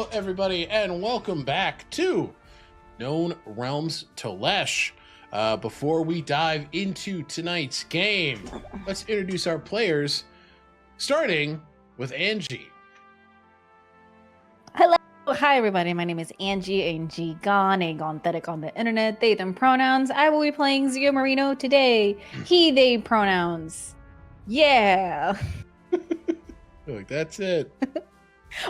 Hello, everybody, and welcome back to Known Realms Tolesh. Before we dive into tonight's game, let's introduce our players, starting with Angie. Hello. Hi, everybody. My name is Angie Gone, Agonethetic on the internet. They, them pronouns. I will be playing Zio Marino today. He, they pronouns. Yeah. Like, that's it.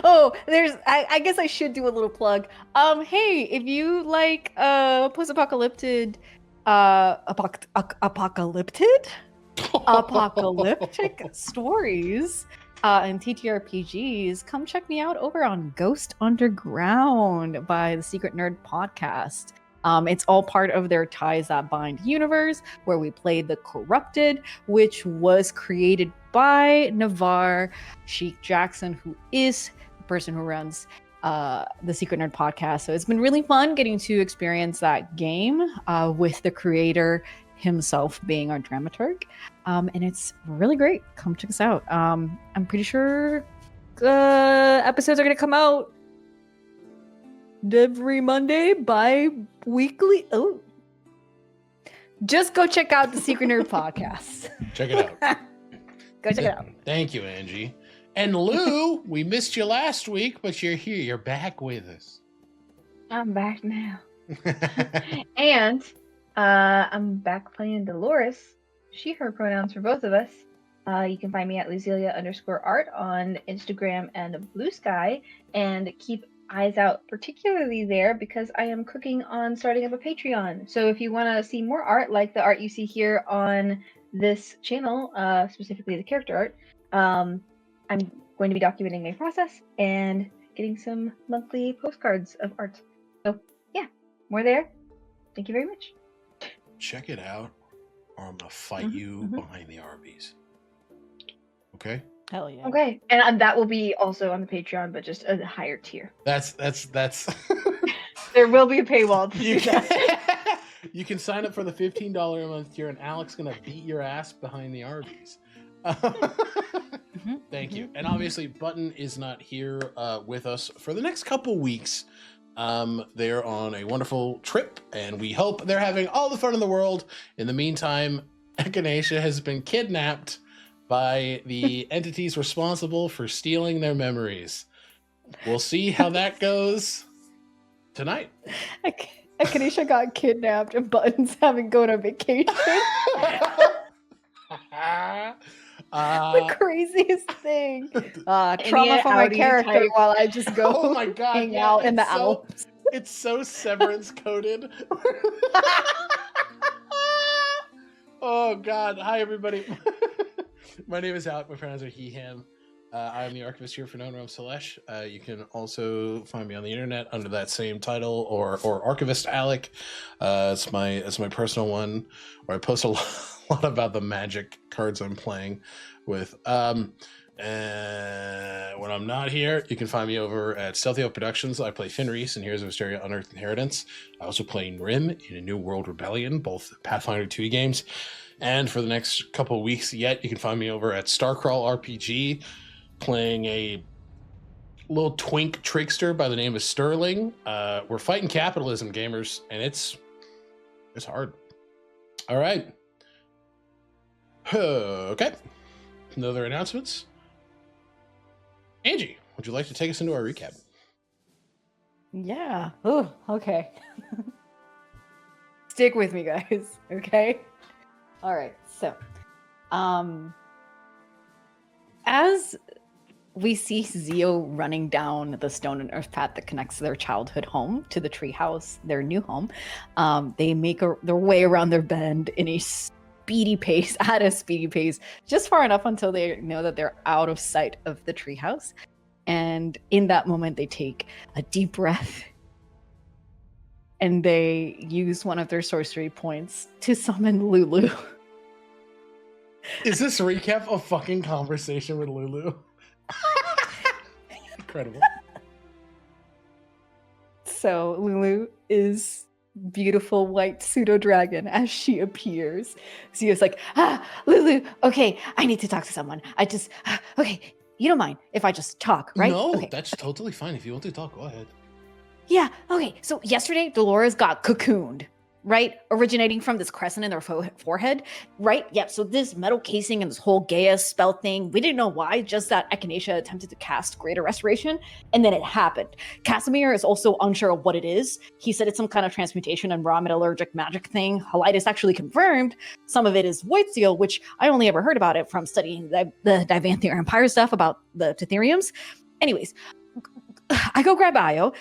Oh, I guess I should do a little plug. Hey, if you like post-apocalyptic apocalyptic stories and TTRPGs, come check me out over on Ghost Underground by the Secret Nerd Podcast. It's all part of their Ties That Bind universe, where we play The Corrupted, which was created by Navarre Sheik Jackson, who is the person who runs the Secret Nerd Podcast. So it's been really fun getting to experience that game with the creator himself being our dramaturg. And it's really great. Come check us out. I'm pretty sure episodes are going to come out every Monday, bi-weekly. Oh, just go check out the Secret Nerd Podcast. Check it out. Go check it out. Thank you, Angie. And Lou, we missed you last week, but you're here. You're back with us. I'm back now. And I'm back playing Dolores. She, her pronouns for both of us. You can find me at Luzelia_art on Instagram and Blue Sky. And keep eyes out particularly there because I am cooking on starting up a Patreon. So if you want to see more art like the art you see here on this channel, specifically the character art, I'm going to be documenting my process and getting some monthly postcards of art. So yeah, more there. Thank you very much. Check it out, or I'm gonna fight you behind the Arby's. Okay? Hell yeah. Okay, and that will be also on the Patreon, but just a higher tier. That's There will be a paywall to you do that. can, you can sign up for the $15 a month tier, and Alec's gonna beat your ass behind the Arby's. Thank you. And obviously, Button is not here with us for the next couple weeks. They're on a wonderful trip, and we hope they're having all the fun in the world. In the meantime, Echinacea has been kidnapped by the entities responsible for stealing their memories. We'll see how that goes tonight. Echinacea got kidnapped and Button's having go on vacation. The craziest thing. Trauma for my character while I just go oh my God, hang out in the Alps. It's so Severance coded. Oh God. Hi everybody. My name is Alec. My pronouns are he, him. I am the Archivist here for Known Realms Tolesh. You can also find me on the internet under that same title or Archivist Alec. It's my personal one where I post a lot about the magic cards I'm playing with. When I'm not here, you can find me over at Stealthy Oak Productions. I play Fenris in Heroes of Asteria Unearthed Inheritance. I also play Rim in a New World Rebellion, both Pathfinder 2 games. And for the next couple of weeks yet, you can find me over at Starcrawl RPG, playing a little twink trickster by the name of Sterling. We're fighting capitalism, gamers, and it's hard. All right. Okay. No other announcements? Angie, would you like to take us into our recap? Yeah. Oh, okay. Stick with me, guys. Okay. All right. So, as we see Zio running down the stone and earth path that connects their childhood home to the treehouse, their new home, they make their way around their bend in a speedy pace, just far enough until they know that they're out of sight of the treehouse. And in that moment, they take a deep breath and they use one of their sorcery points to summon Lulu. Is this recap a fucking conversation with Lulu? Incredible. So Lulu is beautiful white pseudo dragon as she appears. Zio's like, Lulu, okay, I need to talk to someone. Okay, you don't mind if I just talk, right? No, Okay. that's totally fine. If you want to talk, go ahead. Yeah, okay. So yesterday, Dolores got cocooned, right? Originating from this crescent in their forehead, right? Yep. So this metal casing and this whole Gaia spell thing, we didn't know why, just that Echinacea attempted to cast Greater Restoration, and then it happened. Casimir is also unsure of what it is. He said it's some kind of transmutation and raw metallurgic magic thing. Helitis actually confirmed some of it is void seal, which I only ever heard about it from studying the Divanthier Empire stuff about the Tetheriums. Anyways, I go grab Io.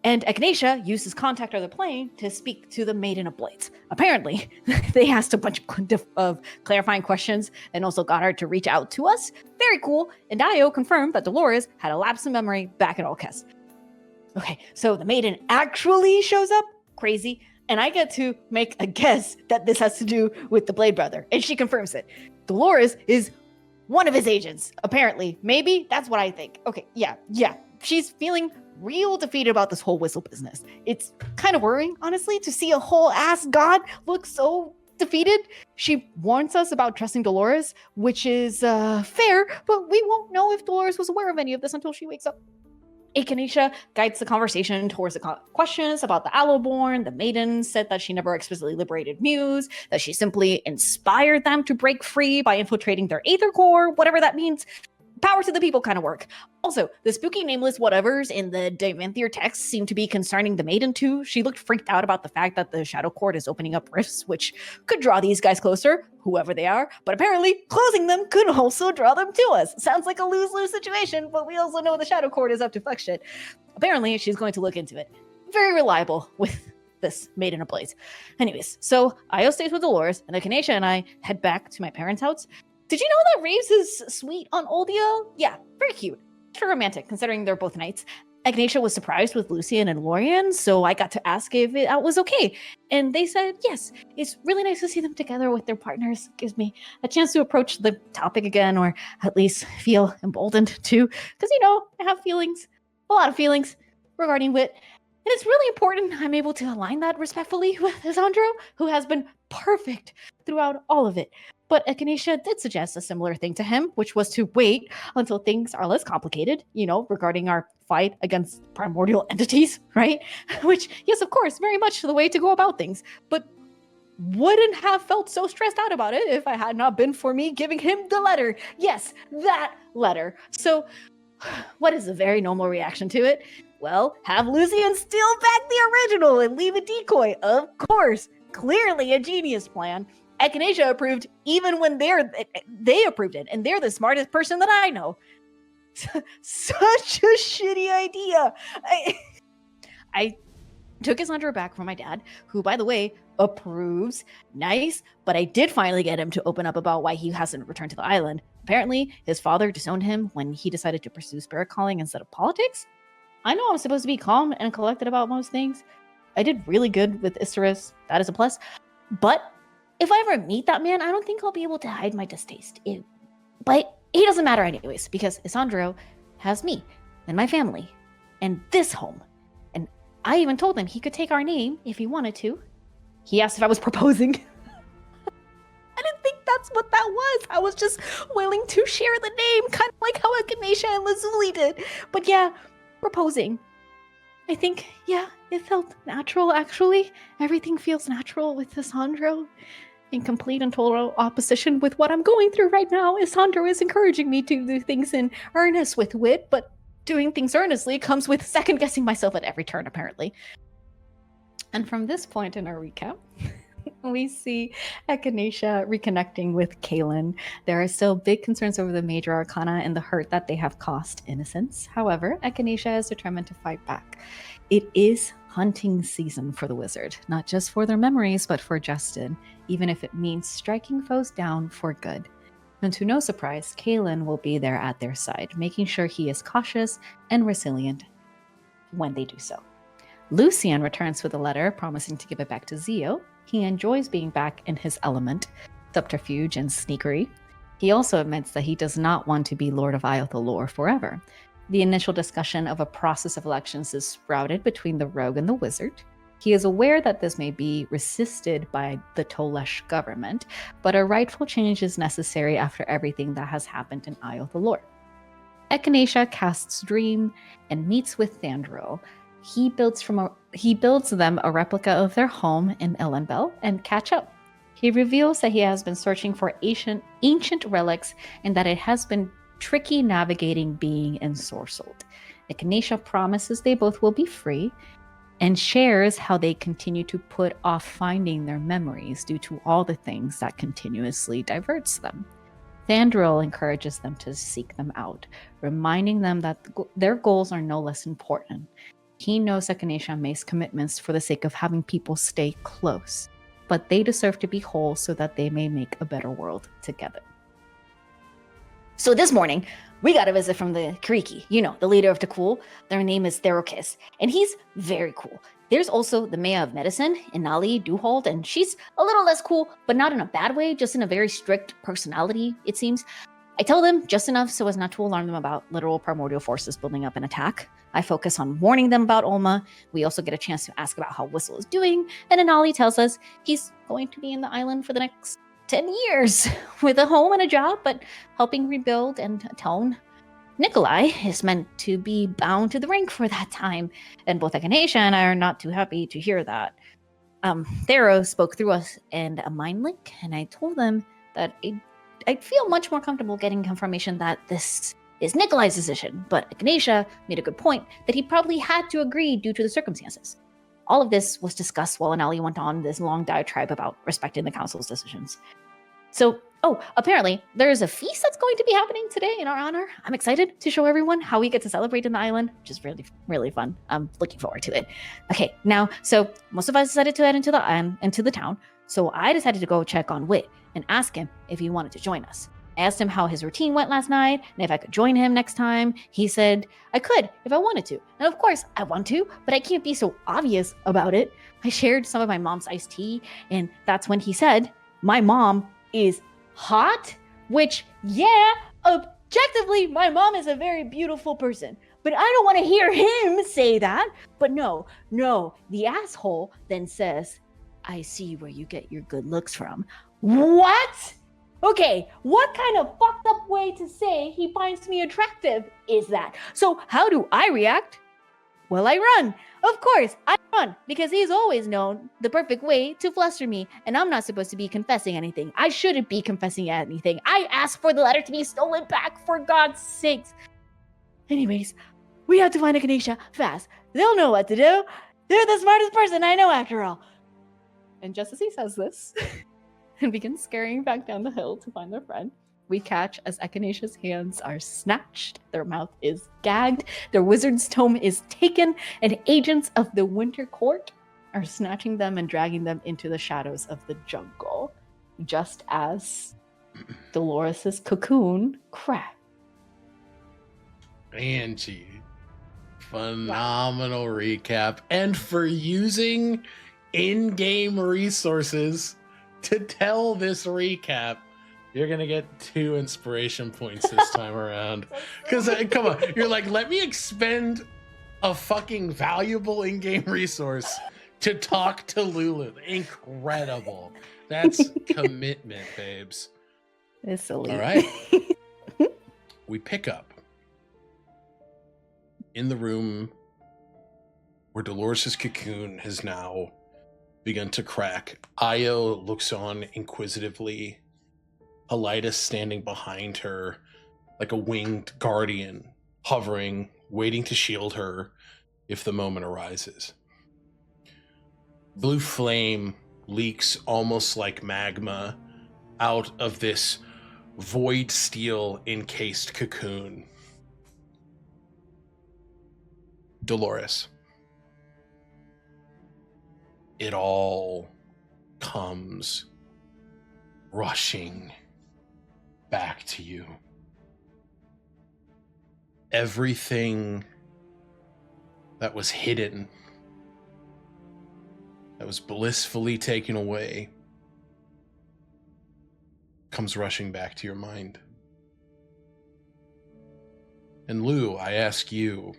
And Echinacea used his contact of the plane to speak to the Maiden of Blades. Apparently, they asked a bunch of clarifying questions and also got her to reach out to us. Very cool. And Io confirmed that Dolores had a lapse in memory back in Alcest. Okay, so the Maiden actually shows up. Crazy. And I get to make a guess that this has to do with the Blade Brother. And she confirms it. Dolores is one of his agents, apparently. Maybe? That's what I think. Okay, yeah. She's feeling real defeated about this whole whistle business. It's kind of worrying, honestly, to see a whole ass god look so defeated. She warns us about trusting Dolores, which is fair, but we won't know if Dolores was aware of any of this until she wakes up. Echinacea guides the conversation towards the questions about the Allowborn. The Maiden said that she never explicitly liberated Muse, that she simply inspired them to break free by infiltrating their Aether Core, whatever that means. Power to the people kind of work. Also, the spooky nameless whatevers in the Divanthier text seem to be concerning the Maiden too. She looked freaked out about the fact that the Shadow Court is opening up rifts, which could draw these guys closer, whoever they are, but apparently closing them could also draw them to us. Sounds like a lose-lose situation, but we also know the Shadow Court is up to fuck shit. Apparently, she's going to look into it. Very reliable with this Maiden of Blades. Anyways, so Io stays with Dolores, and Echinacea and I head back to my parents' house. Did you know that Reeves is sweet on Oldia? Yeah, very cute. Very romantic, considering they're both knights. Echinacea was surprised with Lucian and Lorian, so I got to ask if it was okay. And they said, yes, it's really nice to see them together with their partners. Gives me a chance to approach the topic again, or at least feel emboldened to. Because, I have feelings, a lot of feelings regarding wit. And it's really important I'm able to align that respectfully with Isandro, who has been perfect throughout all of it. But Echinacea did suggest a similar thing to him, which was to wait until things are less complicated, regarding our fight against primordial entities, right? Which, yes, of course, very much the way to go about things. But wouldn't have felt so stressed out about it if I had not been for me giving him the letter. Yes, that letter. So, what is a very normal reaction to it? Well, have Lucian steal back the original and leave a decoy. Of course. Clearly a genius plan. Echinacea approved even when they approved it, and they're the smartest person that I know. Such a shitty idea. I took Isandro back from my dad, who, by the way, approves. Nice, but I did finally get him to open up about why he hasn't returned to the island. Apparently, his father disowned him when he decided to pursue spirit calling instead of politics. I know I'm supposed to be calm and collected about most things. I did really good with Isterus. That is a plus. But if I ever meet that man, I don't think I'll be able to hide my distaste. But he doesn't matter anyways, because Isandro has me and my family and this home. And I even told him he could take our name if he wanted to. He asked if I was proposing. I didn't think that's what that was. I was just willing to share the name, kind of like how Echinacea and Lazuli did. But yeah, proposing. I think, yeah, it felt natural, actually. Everything feels natural with Isandro. In complete and total opposition with what I'm going through right now. Isandro is encouraging me to do things in earnest with wit, but doing things earnestly comes with second-guessing myself at every turn, apparently. And from this point in our recap, we see Echinacea reconnecting with Kaelin. There are still big concerns over the major arcana and the hurt that they have caused innocents. However, Echinacea is determined to fight back. It is hunting season for the wizard, not just for their memories, but for Justin, even if it means striking foes down for good. And to no surprise, Kaelin will be there at their side, making sure he is cautious and resilient when they do so. Lucian returns with a letter promising to give it back to Zio. He enjoys being back in his element, subterfuge and sneakery. He also admits that he does not want to be Lord of Iothalor forever. The initial discussion of a process of elections is sprouted between the rogue and the wizard. He is aware that this may be resisted by the Tolesh government, but a rightful change is necessary after everything that has happened in Iothalor. Echinacea casts Dream and meets with Thandril. He builds them a replica of their home in Elendel and catch up. He reveals that he has been searching for ancient relics and that it has been tricky navigating being ensorcelled. Echinacea promises they both will be free and shares how they continue to put off finding their memories due to all the things that continuously diverts them. Thandril encourages them to seek them out, reminding them that their goals are no less important. He knows Echinacea makes commitments for the sake of having people stay close, but they deserve to be whole so that they may make a better world together. So this morning, we got a visit from the Kiriki, the leader of Takul. Their name is Therokis, and he's very cool. There's also the Mayor of Medicine, Inali Duhold, and she's a little less cool, but not in a bad way, just in a very strict personality, it seems. I tell them just enough so as not to alarm them about literal primordial forces building up an attack. I focus on warning them about Olma. We also get a chance to ask about how Whistle is doing, and Inali tells us he's going to be in the island for the next 10 years, with a home and a job, but helping rebuild and atone. Nikolai is meant to be bound to the rank for that time, and both Echinacea and I are not too happy to hear that. Thero spoke through us and a mind link, and I told them that I'd feel much more comfortable getting confirmation that this is Nikolai's decision, but Echinacea made a good point that he probably had to agree due to the circumstances. All of this was discussed while Anali went on this long diatribe about respecting the council's decisions. So, apparently, there is a feast that's going to be happening today in our honor. I'm excited to show everyone how we get to celebrate in the island, which is really, really fun. I'm looking forward to it. Okay, now, so most of us decided to head into the town, so I decided to go check on Wit and ask him if he wanted to join us. I asked him how his routine went last night and if I could join him next time. He said I could if I wanted to. And of course, I want to, but I can't be so obvious about it. I shared some of my mom's iced tea, and that's when he said, "My mom is hot," which, yeah, objectively, my mom is a very beautiful person. But I don't want to hear him say that. But no, the asshole then says, "I see where you get your good looks from." What? Okay, what kind of fucked up way to say he finds me attractive is that? So how do I react? Well, I run. Of course, I run, because he's always known the perfect way to fluster me, and I'm not supposed to be confessing anything. I shouldn't be confessing anything. I asked for the letter to be stolen back, for God's sakes. Anyways, we have to find Echinacea fast. They'll know what to do. They're the smartest person I know, after all. And just as he says this, and begins scurrying back down the hill to find their friend, we catch as Echinacea's hands are snatched, their mouth is gagged, their wizard's tome is taken, and agents of the Winter Court are snatching them and dragging them into the shadows of the jungle, just as Dolores' cocoon cracked. Angie, phenomenal recap. And for using in-game resources to tell this recap, you're going to get 2 inspiration points this time around. Because, come on, you're like, let me expend a fucking valuable in-game resource to talk to Lulu. Incredible. That's commitment, babes. It's elite. All right. We pick up in the room where Dolores' cocoon has now begun to crack. Io looks on inquisitively. Helitis standing behind her like a winged guardian, hovering, waiting to shield her if the moment arises. Blue flame leaks almost like magma out of this void steel encased cocoon. Dolores. It all comes rushing back to you. Everything that was hidden, that was blissfully taken away, comes rushing back to your mind. And Lou, I ask you,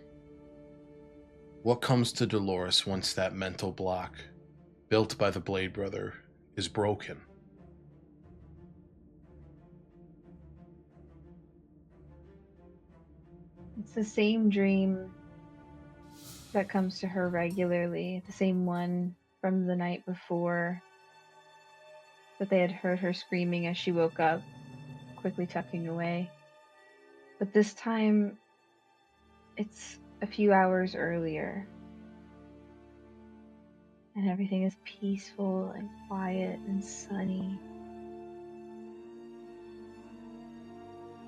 what comes to Dolores once that mental block built by the Blade Brother is broken? It's the same dream that comes to her regularly, the same one from the night before that they had heard her screaming as she woke up, quickly tucking away. But this time, it's a few hours earlier. And everything is peaceful and quiet and sunny.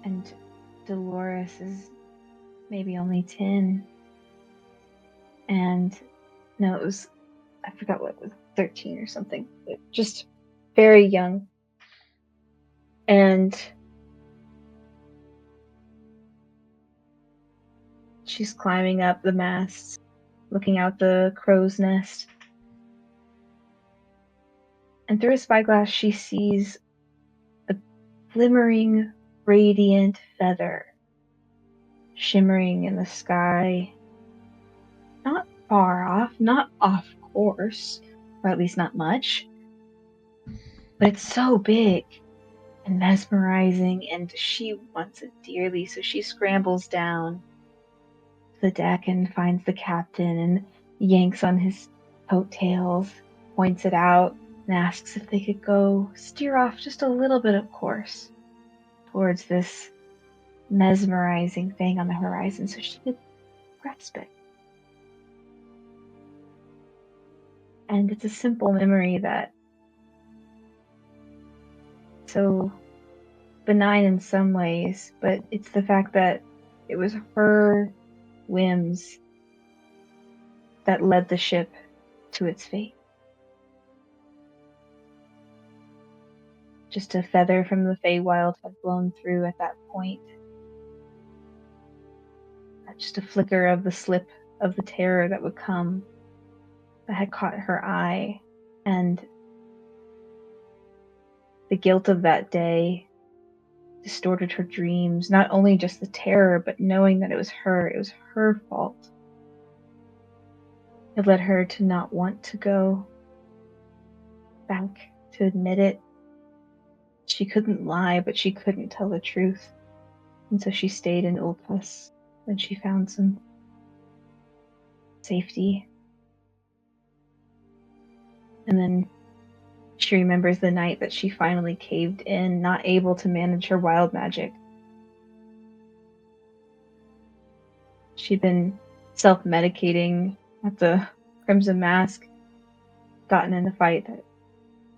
And Dolores is maybe only 10. And no, it was, I forgot what it was, 13 or something. Just very young. And she's climbing up the masts, looking out the crow's nest. And through a spyglass, she sees a glimmering, radiant feather shimmering in the sky. Not far off, not off course, or at least not much. But it's so big and mesmerizing, and she wants it dearly, so she scrambles down to the deck and finds the captain and yanks on his coattails, points it out, and asks if they could go steer off just a little bit of course towards this mesmerizing thing on the horizon so she could grasp it. And it's a simple memory that so benign in some ways, but it's the fact that it was her whims that led the ship to its fate. Just a feather from the Feywild had blown through at that point. Just a flicker of the slip of the terror that would come that had caught her eye, and the guilt of that day distorted her dreams, not only just the terror, but knowing that it was her fault. It led her to not want to go back, to admit it. She couldn't lie, but she couldn't tell the truth. And so she stayed in Ulpus when she found some safety. And then she remembers the night that she finally caved in, not able to manage her wild magic. She'd been self-medicating at the Crimson Mask, gotten in a fight that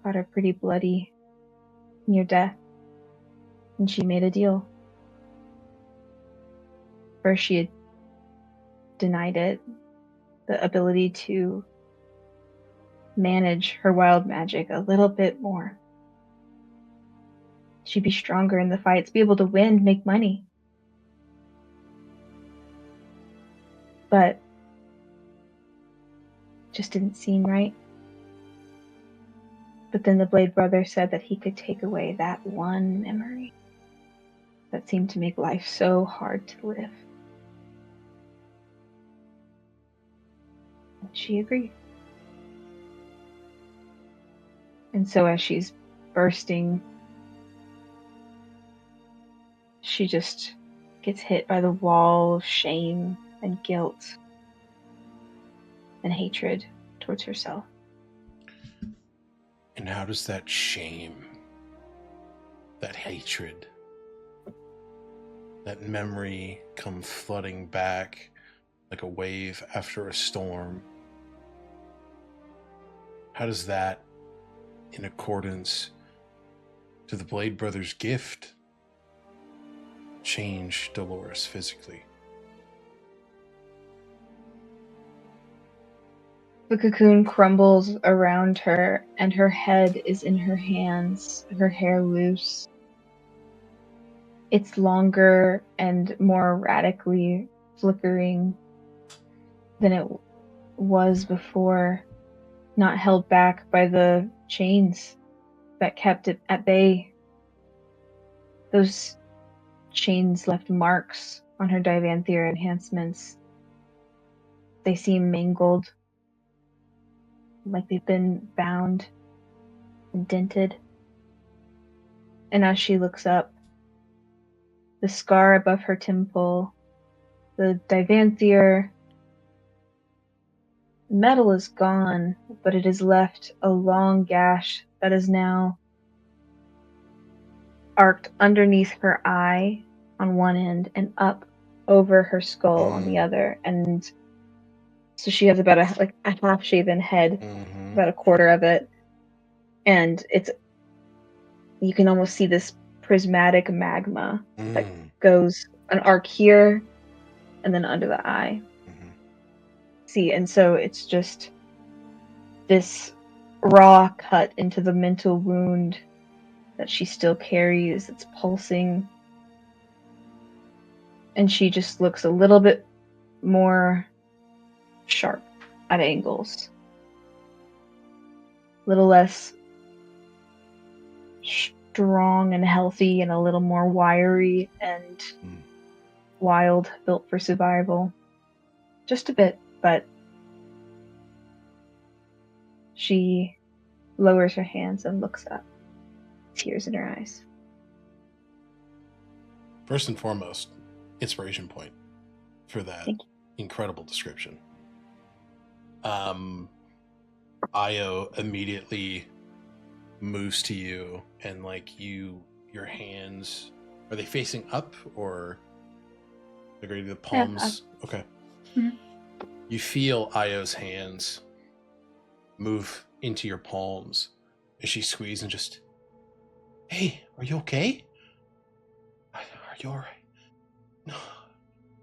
got her pretty bloody, near death, and she made a deal. First, she had denied it, the ability to manage her wild magic a little bit more. She'd be stronger in the fights, be able to win, make money. But just didn't seem right. But then the Blade Brother said that he could take away that one memory that seemed to make life so hard to live. And she agreed. And so as she's bursting, she just gets hit by the wall of shame and guilt and hatred towards herself. And how does that shame, that hatred, that memory come flooding back like a wave after a storm? How does that, in accordance to the Blade Brothers' gift, change Dolores physically? The cocoon crumbles around her, and her head is in her hands, her hair loose. It's longer and more erratically flickering than it was before, not held back by the chains that kept it at bay. Those chains left marks on her Divanthir enhancements. They seem mangled, like they've been bound and dented. And as she looks up, the scar above her temple the Divancier metal is gone, but it has left a long gash that is now arced underneath her eye on one end and up over her skull on the other. And so she has about a half-shaven head, about a quarter of it. And you can almost see this prismatic magma that goes an arc here and then under the eye. See, and so it's just this raw cut into the mental wound that she still carries. It's pulsing. And she just looks a little bit more sharp at angles. A little less strong and healthy and a little more wiry and wild, built for survival. Just a bit, but she lowers her hands and looks up, tears in her eyes. First and foremost, inspiration point for that incredible description. Io immediately moves to you, and your hands, are they facing up or are the palms? Yeah, okay. Mm-hmm. You feel Io's hands move into your palms as she squeezes and just, hey, are you okay? Are you all right? No.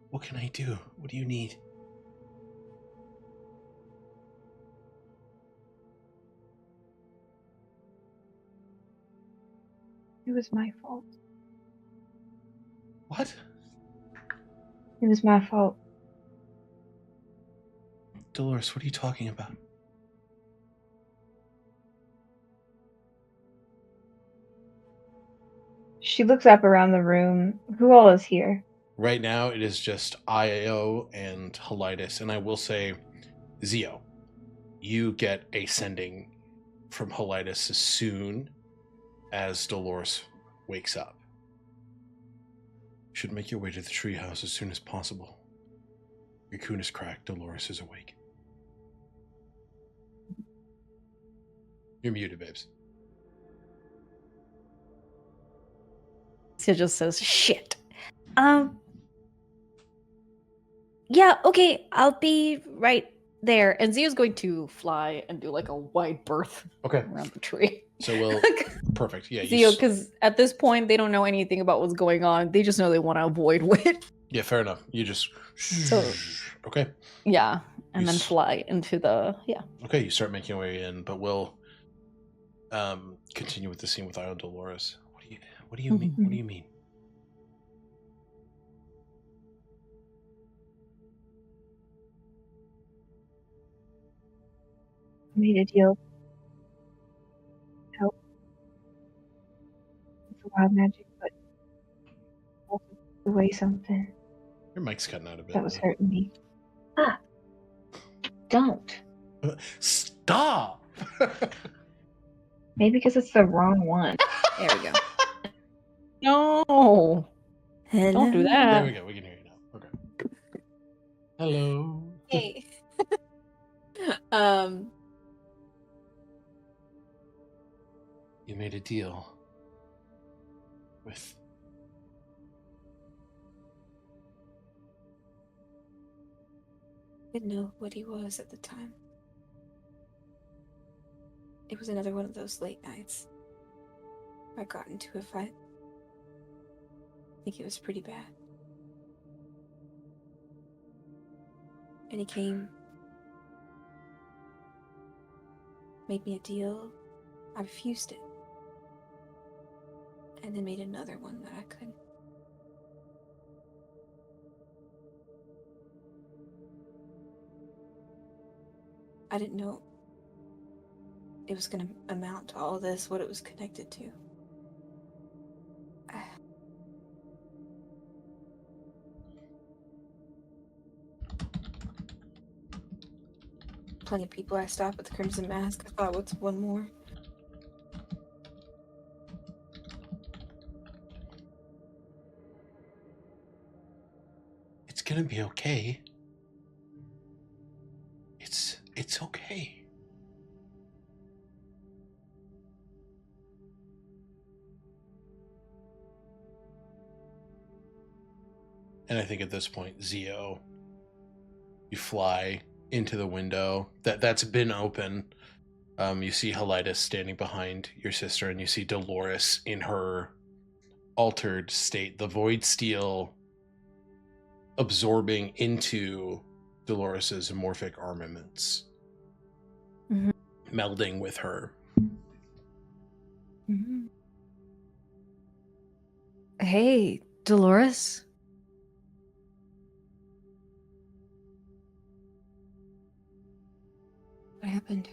What can I do? What do you need? It was my fault. What? It was my fault. Dolores, what are you talking about? She looks up around the room. Who all is here? Right now, it is just Io and Helitis, and I will say, Zio, you get a sending from Helitis as soon as Dolores wakes up. You should make your way to the treehouse as soon as possible. Your cocoon is cracked. Dolores is awake. You're muted, babes. Sia just says, shit. Yeah, okay, I'll be right there. And Zia's going to fly and do a wide berth around the tree. So we'll... Perfect, yeah. Zio, because at this point, they don't know anything about what's going on. They just know they want to avoid Wit. Yeah, fair enough. You just... Okay. Yeah, and then fly into the... Yeah. Okay, you start making your way in, but we'll continue with the scene with Io and Dolores. What do you mean? What do you mean? I made a deal. Help. It's a wild magic, but also took away something. Your mic's cutting out a bit. That was hurting me. Don't. Stop! Maybe because it's the wrong one. There we go. No. Hello. Don't do that. There we go. We can hear you now. Okay. Hello. Hey. You made a deal with... Didn't know what he was at the time. It was another one of those late nights. I got into a fight. I think it was pretty bad. And he came, made me a deal. I refused it. And then made another one that I couldn't. I didn't know it was going to amount to all this, what it was connected to. Plenty of people I stopped at the Crimson Mask. I thought, what's one more? gonna be okay. It's okay. And I think at this point, Zio, you fly into the window that's been open. You see Helitis standing behind your sister, and you see Dolores in her altered state, the void steel absorbing into Dolores's amorphic armaments, melding with her. Hey, Dolores. What happened?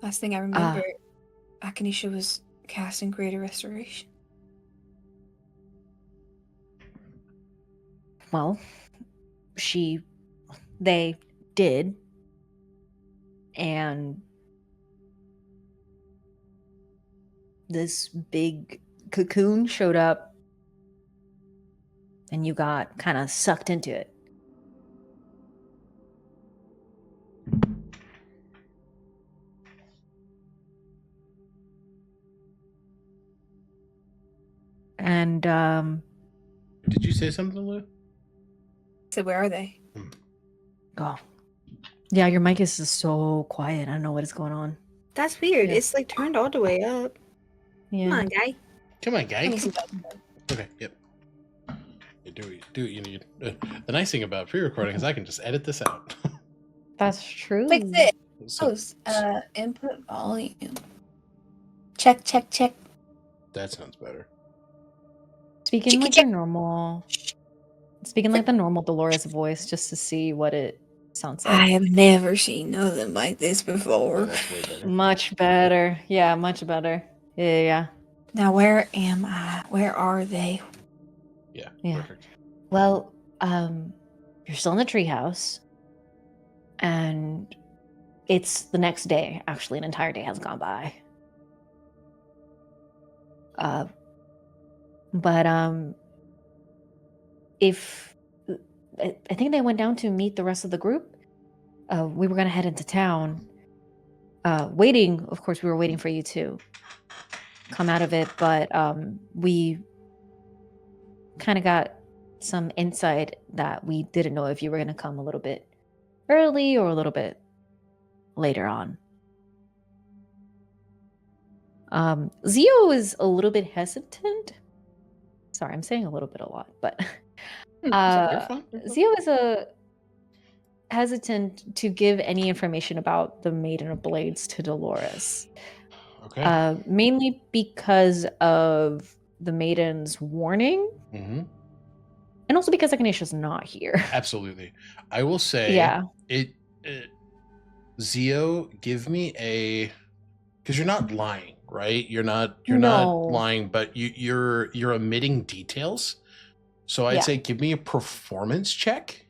Last thing I remember, Echinacea was casting Greater Restoration. Well, they did. And this big cocoon showed up, and you got kind of sucked into it. And Did you say something, Lou? So where are they? oh, yeah, your mic is just so quiet. I don't know what is going on. That's weird. Yeah. It's like turned all the way up. Yeah. Come on, guy. Come on, guy. Let me see that. Okay, yep. You do what you need. The nice thing about pre-recording is I can just edit this out. That's true. Fix it. So, Input volume. Check. that sounds better. Speaking like the normal Dolores voice, just to see what it sounds like. I have never seen nothing like this Oh, before. that's way better. Much better. Yeah, much better. Yeah. Now where am I? Where are they? Yeah, Yeah. perfect. Well, you're still in the treehouse, and it's the next day. Actually, an entire day has gone by. But if I think they went down to meet the rest of the group. We were gonna head into town. Waiting, of course, we were waiting for you to come out of it, but we kind of got some insight that we didn't know if you were gonna come a little bit early or a little bit later on. Zio is a little bit hesitant. Sorry, I'm saying a little bit a lot, but You're fine. Zio is hesitant to give any information about the Maiden of Blades to Dolores. Okay. Mainly because of the Maiden's warning, Mm-hmm. and also because Echinacea not here. Absolutely. I will say, Yeah. Zio, give me a, because you're not lying, right? You're not No. lying, but you're omitting details. So I'd Yeah. say give me a performance check.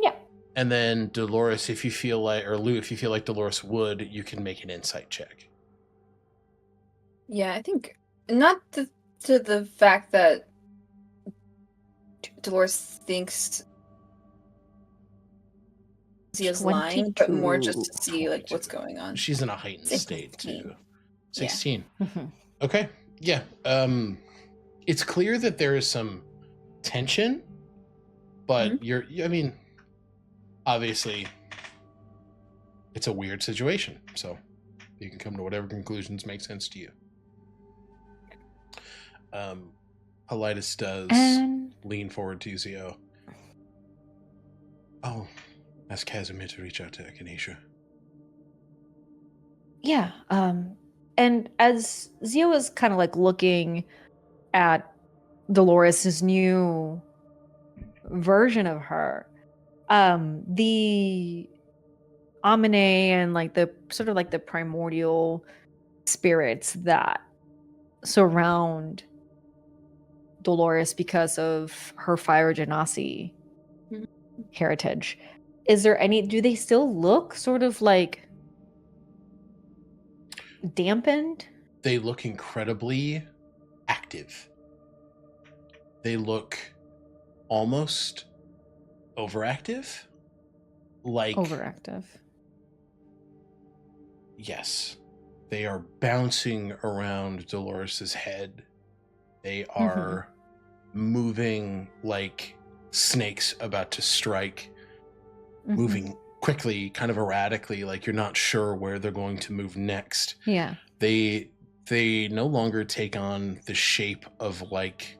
Yeah. And then Dolores, if you feel like, or Lou, if you feel like Dolores would, you can make an insight check. Yeah, I think not to the fact that Dolores thinks Zia's lying, but more just to see like what's going on. She's in a heightened state 16. too. 16. Mhm. Okay. Yeah. It's clear that there is some tension, but I mean, obviously it's a weird situation. So you can come to whatever conclusions make sense to you. Helitis does lean forward to Zio. Oh, ask Casimir to reach out to Echinacea. Yeah. And as Zio is kind of like looking at Dolores' new version of her, the Amine and like the sort of like the primordial spirits that surround Dolores because of her fire Genasi heritage. Do they still look sort of like dampened? They look incredibly active. They look almost overactive. Like Overactive. Yes. They are bouncing around Dolores's head. They are moving like snakes about to strike, moving quickly, kind of erratically, like you're not sure where they're going to move next. Yeah. They no longer take on the shape of like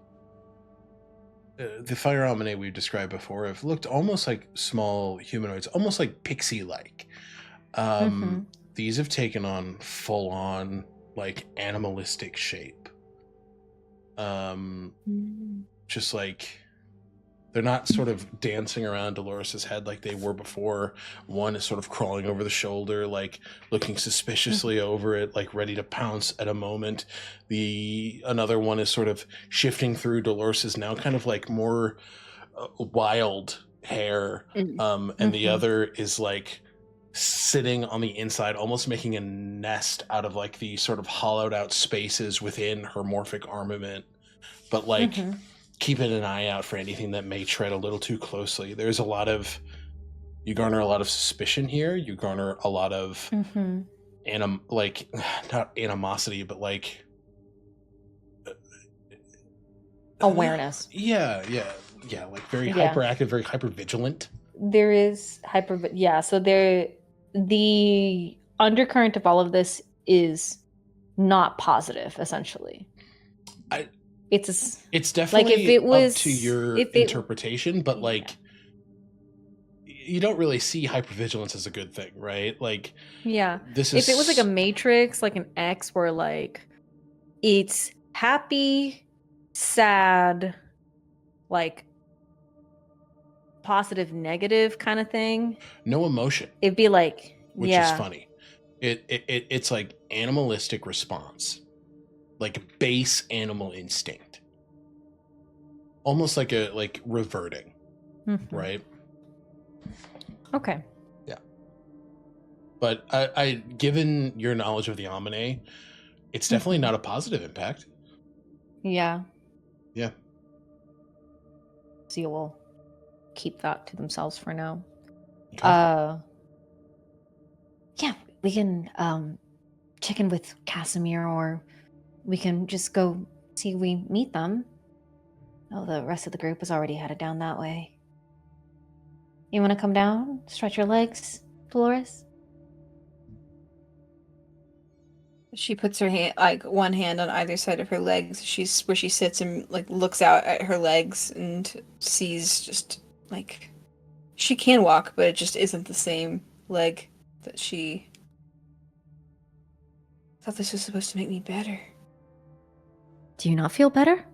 the fire almanae we've described before have looked almost like small humanoids, almost like pixie-like. These have taken on full-on like animalistic shape. Just like they're not sort of dancing around Dolores's head like they were before. One is sort of crawling over the shoulder, like looking suspiciously over it, like ready to pounce at a moment. Another one is sort of shifting through Dolores's now kind of like more wild hair. And the other is like sitting on the inside, almost making a nest out of like the sort of hollowed out spaces within her morphic armament. But like keeping an eye out for anything that may tread a little too closely. You garner a lot of suspicion here. You garner a lot of not animosity, but like awareness. Yeah, like very hyperactive, very hyper vigilant. There is so the undercurrent of all of this is not positive, essentially. It's definitely like if it was up to your interpretation, but like you don't really see hypervigilance as a good thing, right? Like if it was like a matrix, like an X where like it's happy, sad, like positive, negative kind of thing. No emotion. It'd be like which is funny. It's like animalistic response. Like base animal instinct, almost like reverting, right? Okay. Yeah. But I given your knowledge of the Amine, it's definitely not a positive impact. Yeah. So you will keep that to themselves for now. Okay. Yeah, we can check in with Aasimar, or we can just go see we meet them. Oh, the rest of the group is already headed down that way. You want to come down? Stretch your legs, Dolores? She puts her hand, like one hand on either side of her legs. She's where she sits and like looks out at her legs and sees just like she can walk, but it just isn't the same leg that she thought. This was supposed to make me better. Do you not feel better?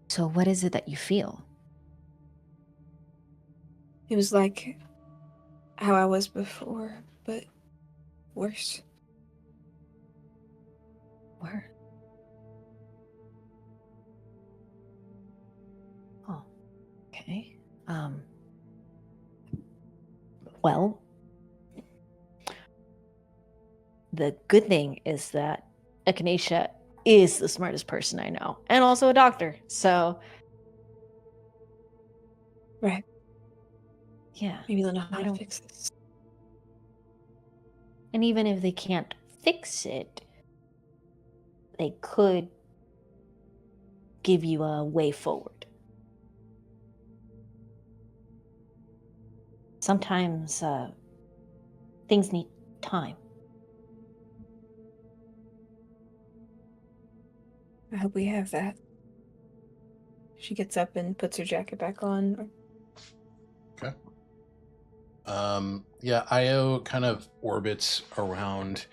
So what is it that you feel? It was like how I was before, but worse. Worse? Oh, okay. Well, the good thing is that Echinacea is the smartest person I know, and also a doctor, so... Right. Yeah. Maybe they'll know how to fix this. And even if they can't fix it, they could give you a way forward. Sometimes things need time. I hope we have that. She gets up and puts her jacket back on. Okay. Yeah, Io kind of orbits around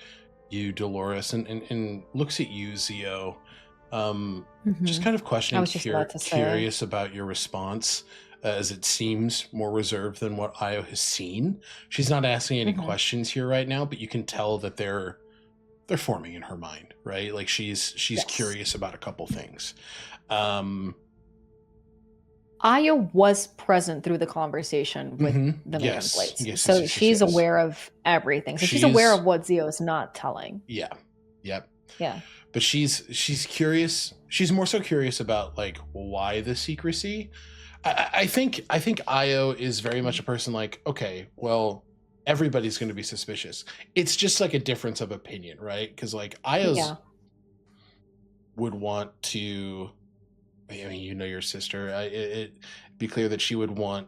you, Dolores, and looks at you, Zio. Just kind of questioning, curious about your response, as it seems more reserved than what Io has seen. She's not asking any questions here right now, but you can tell that they're forming in her mind, right? Like she's curious about a couple things. Aya was present through the conversation with the maiden Yes. plates. Yes, So yes, yes, she's yes. aware of everything. So she's aware She's- of what Zio is not telling. Yeah. Yep. Yeah. But she's curious. She's more so curious about like why the secrecy. I think Io is very much a person like, okay, well, everybody's going to be suspicious. It's just like a difference of opinion, right? Because like Io's Yeah. would want to. I mean, you know your sister. It be clear that she would want,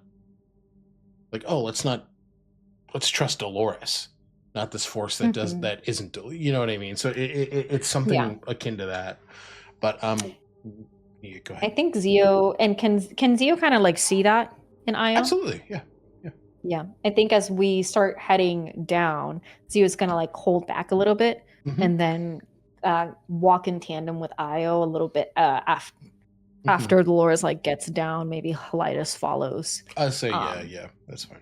like, oh, let's trust Dolores, not this force that does Mhm. that isn't. You know what I mean? So it's something Yeah. akin to that. But yeah, go I ahead. think Zio and can Zio kind of like see that in Io? Absolutely, yeah. Yeah. I think as we start heading down, Zio's gonna like hold back a little bit Mhm. and then walk in tandem with Io a little bit after. Mhm. After Dolores like gets down, maybe Helitis follows. I'd say yeah, that's fine.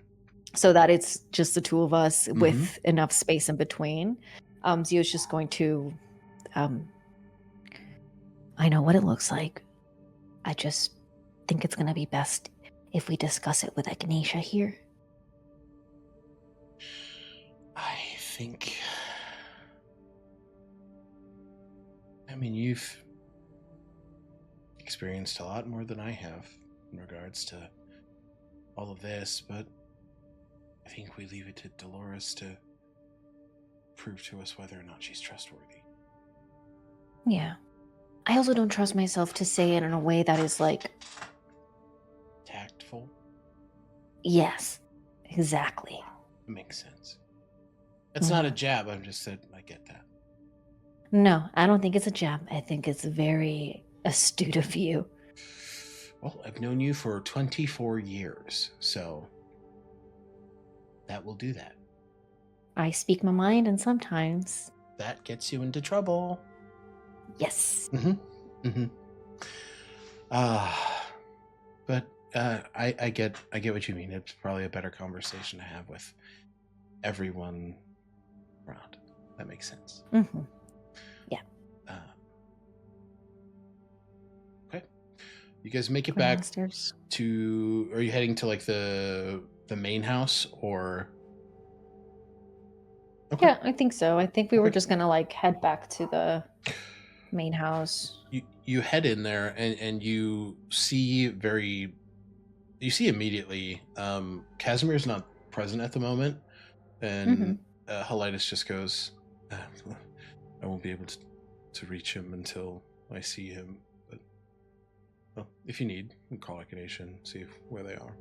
So that it's just the two of us Mhm. with enough space in between. Zio's just going to I know what it looks like. I just think it's gonna be best if we discuss it with Echinacea here. I think. I mean, you've experienced a lot more than I have in regards to all of this, but I think we leave it to Dolores to prove to us whether or not she's trustworthy. Yeah. I also don't trust myself to say it in a way that is like, Tactful? yes, exactly. Makes sense. It's not a jab, I'm just said I get that. No, I don't think it's a jab. I think it's very astute of you. Well, I've known you for 24 years, so that will do that. I speak my mind, and sometimes, That gets you into trouble. yes. But I get what you mean. It's probably a better conversation to have with everyone around. That makes sense. Mm-hmm. Okay. You guys make it Go back downstairs. to. Are you heading to like the main house or? Okay. Yeah, I think so. I think we were Okay. just gonna like head back to the main house. You head in there and you see immediately Casimir's not present at the moment, and Helitis just goes, I won't be able to reach him until I see him, but well, if you need, you can call Echinacea and see where they are.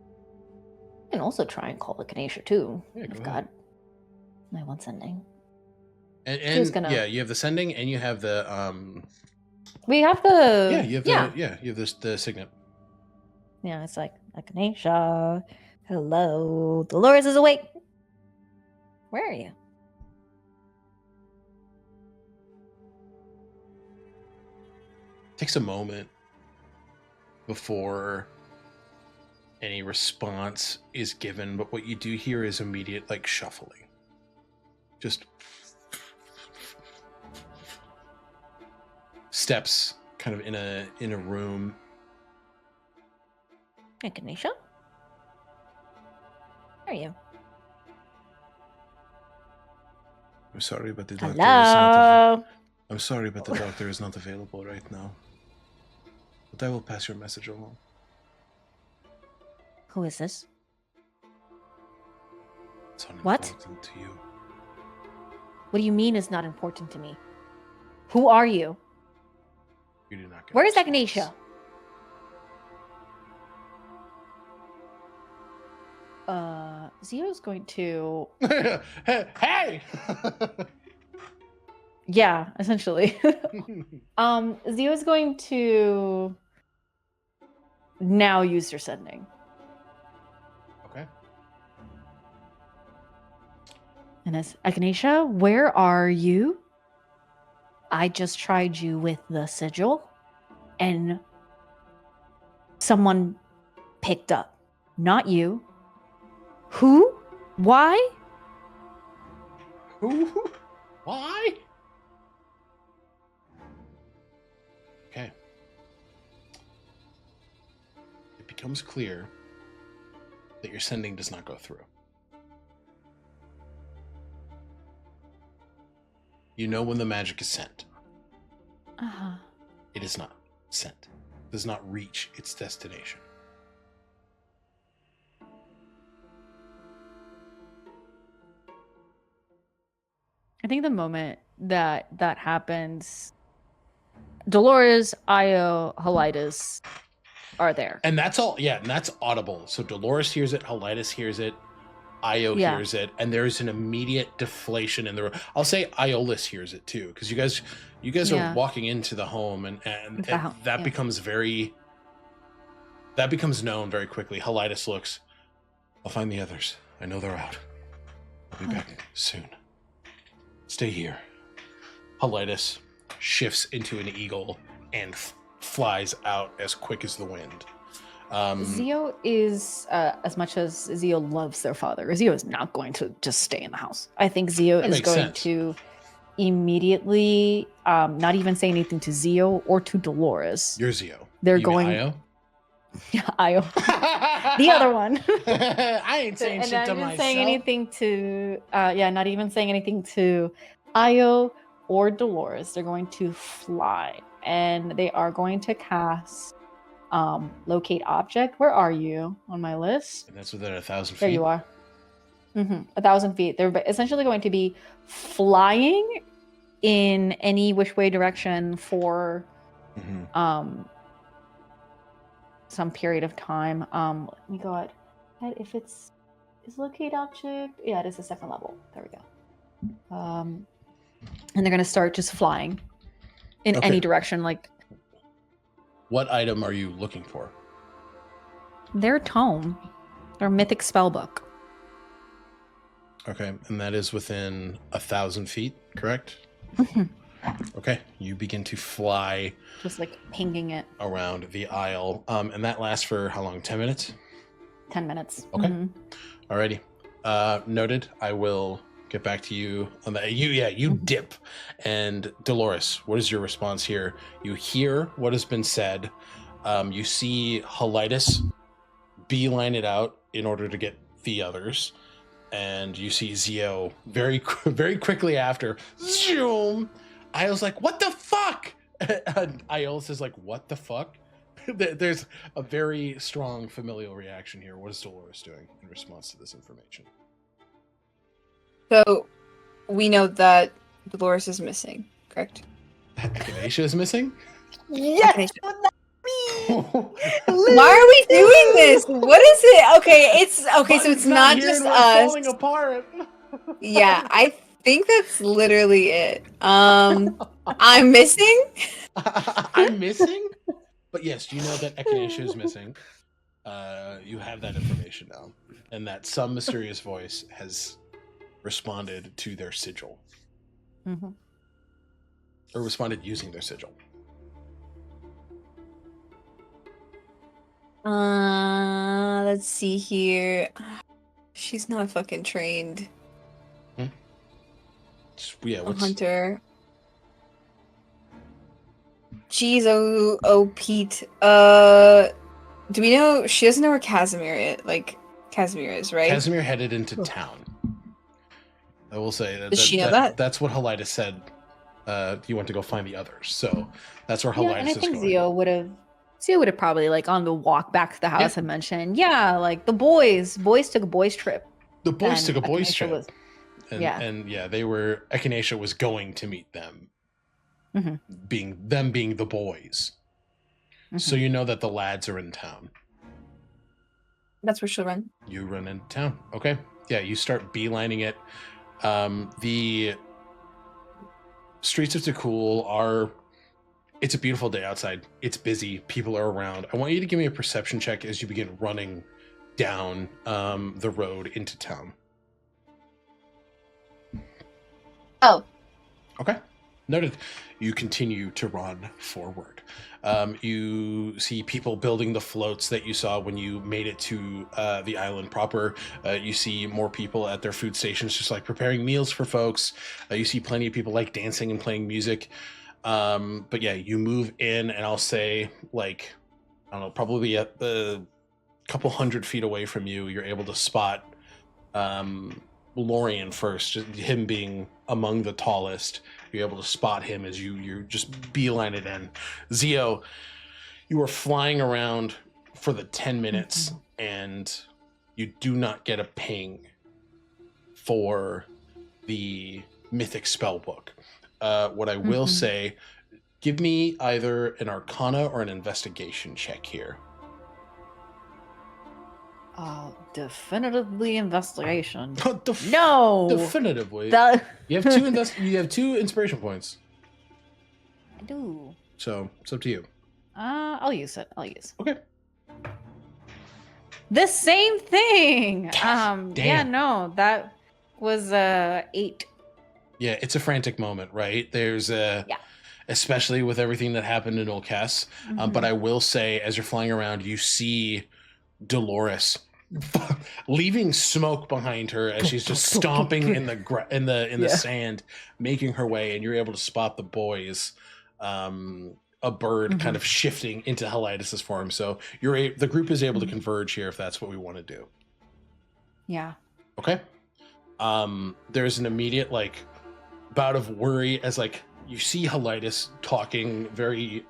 You can also try and call Echinacea too. Yeah, go I've ahead. got my one sending. And She's gonna- yeah, you have the sending and you have the We have the you have the signet. Yeah, it's like Echinacea. Hello, Dolores is awake. Where are you? Takes a moment before any response is given, but what you do hear is immediate like shuffling. Just steps kind of in a room. Echinacea? Where are you? I'm sorry, but the doctor Hello. I'm sorry, but the doctor is not available right now. But I will pass your message along. Who is this? It's What? unimportant to you. What do you mean is not important to me? Who are you? You do not get Where is a response. Echinacea? Zio's going to Hey! yeah, essentially. Zio's going to now use her sending. Okay. And as Echinacea, where are you? I just tried you with the sigil, and someone picked up. Not you. Who? Why? Who? Why? Okay. It becomes clear that your sending does not go through. You know when the magic is sent. Uh-huh. It is not sent. It does not reach its destination. I think the moment that happens, Dolores, Io, Helitis are there. And that's all. Yeah, and that's audible. So Dolores hears it, Helitis hears it, Io hears it, and there's an immediate deflation in the room. I'll say Iolus hears it too, because you guys are walking into the home, and that becomes known very quickly. Helitis looks. I'll find the others. I know they're out. I'll be back soon. Stay here. Helitis shifts into an eagle and flies out as quick as the wind. Zio is, as much as Zio loves their father, Zio is not going to just stay in the house. I think Zio is going to immediately not even say anything to Zio or to Dolores. You're Zio. They're you going. Io? Yeah, Io. The other one. I ain't saying shit to myself. Saying anything to, not even saying anything to Io or Dolores. They're going to fly, and they are going to cast locate object. Where are you on my list? And that's within 1,000 feet. There you are. 1,000 feet. They're essentially going to be flying in any which way direction for some period of time. Let me go ahead. If is locate object, yeah, it is the second level. There we go. And they're gonna start just flying in any direction. Like, what item are you looking for? Their tome, their mythic spellbook. Okay, and that is within 1,000 feet, correct? Okay, you begin to fly, just like pinging it around the aisle, and that lasts for how long? 10 minutes? 10 minutes. Okay. Alrighty. Noted. I will get back to you on that. You dip. And Dolores, what is your response here? You hear what has been said. You see Helitis beeline it out in order to get the others. And you see Zio very quickly after. Zoom! Io's like, what the fuck? And Iolus is like, what the fuck? There's a very strong familial reaction here. What is Dolores doing in response to this information? So, we know that Dolores is missing, correct? Echinacea is missing? Yes! Why are we doing this? What is it? Okay, so it's not just us. Falling apart. Yeah, I think that's literally it. I'm missing? I'm missing? But yes, you know that Echinacea is missing. You have that information now. And that some mysterious voice has responded to their sigil. Or responded using their sigil. Let's see here. She's not fucking trained. Yeah, a hunter. Jeez, oh, Pete. Do we know? She doesn't know where Casimir is. Casimir is, right? Casimir headed into town. I will say that. Does she know that? That's what Helitis said. You want to go find the others, so that's where Helitis and I is think going. Zio would have probably on the walk back to the house had mentioned, the boys took a boys trip. The boys took a boys trip. And they were. Echinacea was going to meet them. Being the boys. So you know that the lads are in town. That's where she'll run. You run into town. Okay. Yeah, you start beelining it. The streets of Takul are... It's a beautiful day outside. It's busy. People are around. I want you to give me a perception check as you begin running down the road into town. Oh. Okay. Noted. You continue to run forward. You see people building the floats that you saw when you made it to the island proper. You see more people at their food stations just preparing meals for folks. You see plenty of people dancing and playing music. But yeah, you move in and I'll say I don't know, probably at the couple 100 feet away from you, you're able to spot Lorian first, just him being among the tallest. You're able to spot him as you just beeline it in. Zio, you are flying around for the 10 minutes and you do not get a ping for the mythic spell book. What I will say, give me either an Arcana or an investigation check here. Definitively investigation. No, Definitively. You have two inspiration points. I do. So it's up to you. I'll use it. Okay. The same thing. Damn. Yeah, no, that was 8. Yeah, it's a frantic moment, right? There's especially with everything that happened in Olcas. But I will say, as you're flying around, you see Dolores leaving smoke behind her as she's just stomping in the sand, making her way, and you're able to spot the boys. A bird kind of shifting into Heliodas's form. So the group is able to converge here if that's what we want to do. Yeah. Okay. There's an immediate bout of worry as you see Heliodus talking very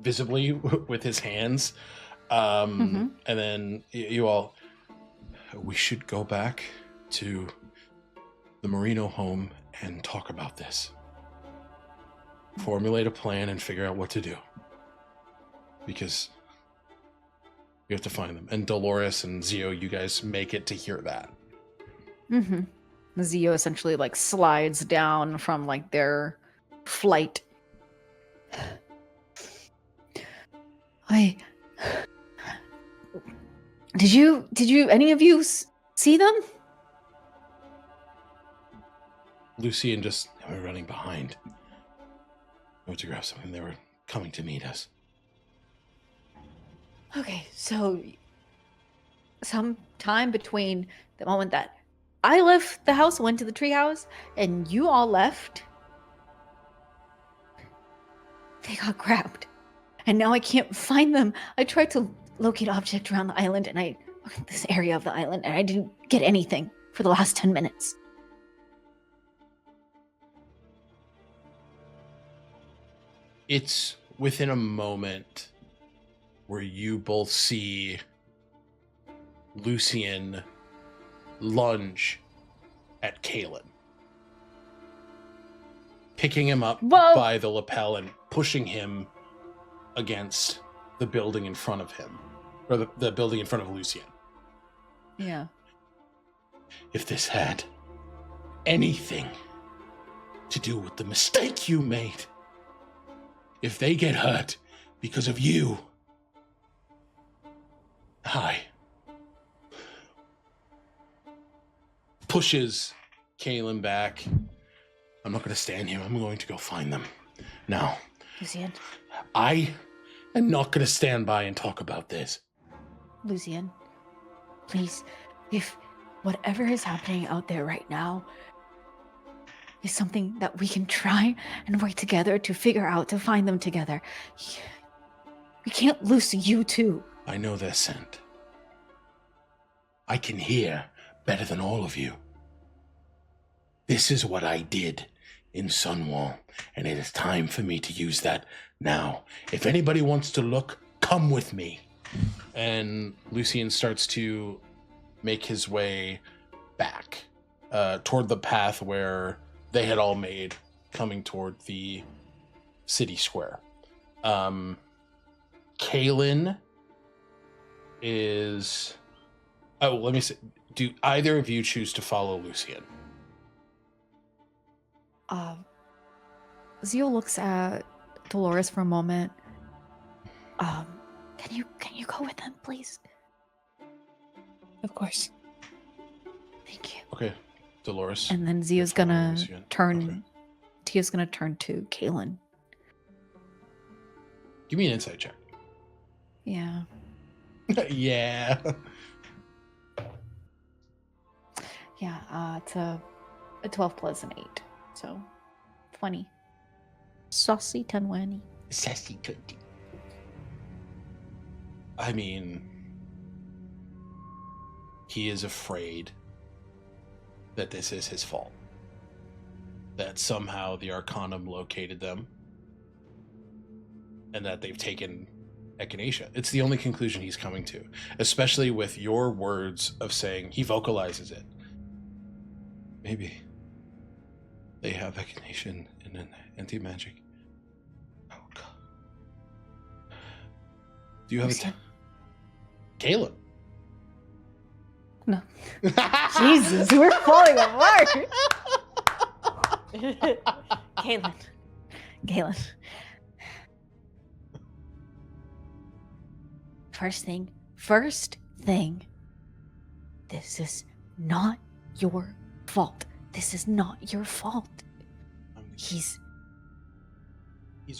visibly with his hands. And then you all, we should go back to the Merino home and talk about this. Formulate a plan and figure out what to do. Because we have to find them. And Dolores and Zio, you guys make it to hear that. Zio essentially slides down from their flight. Did you any of you see them? Lucy and just were running behind. I went to grab something. They were coming to meet us. Okay, so sometime between the moment that I left the house, went to the treehouse, and you all left, they got grabbed. And now I can't find them. I tried to locate objects around the island, and this area of the island, and I didn't get anything for the last 10 minutes. It's within a moment where you both see Lucian lunge at Kalen, picking him up by the lapel and pushing him against the building in front of him, or the building in front of Lucian. Yeah. If this had anything to do with the mistake you made, if they get hurt because of you, pushes Kalen back. I'm not going to stand here. I'm going to go find them. Now, Lucian. I am not going to stand by and talk about this. Lucian, please, if whatever is happening out there right now is something that we can try and work together to figure out, to find them together. We can't lose you too. I know their scent. I can hear better than all of you. This is what I did in Sunwall, and it is time for me to use that now. If anybody wants to look, come with me. And Lucian starts to make his way back toward the path where they had all made, coming toward the city square. Kalen is... Oh, let me see. Do either of you choose to follow Lucian? Zio looks at Dolores for a moment. Can you go with them, please? Of course. Thank you. Okay, Dolores. And then Zio's gonna turn. Okay. Tia's gonna turn to Kalen. Give me an insight check. Yeah. Yeah. Yeah. It's a 12 plus an 8, so 20. Saucy 10 Sassy 20. I mean, he is afraid that this is his fault. That somehow the Arcanum located them and that they've taken Echinacea. It's the only conclusion he's coming to, especially with your words of saying he vocalizes it. Maybe they have Echinacea in an anti-magic. Oh, God. Do you have a Caleb? No. Jesus, we're falling apart. Galen. First thing, this is not your fault. This is not your fault. He's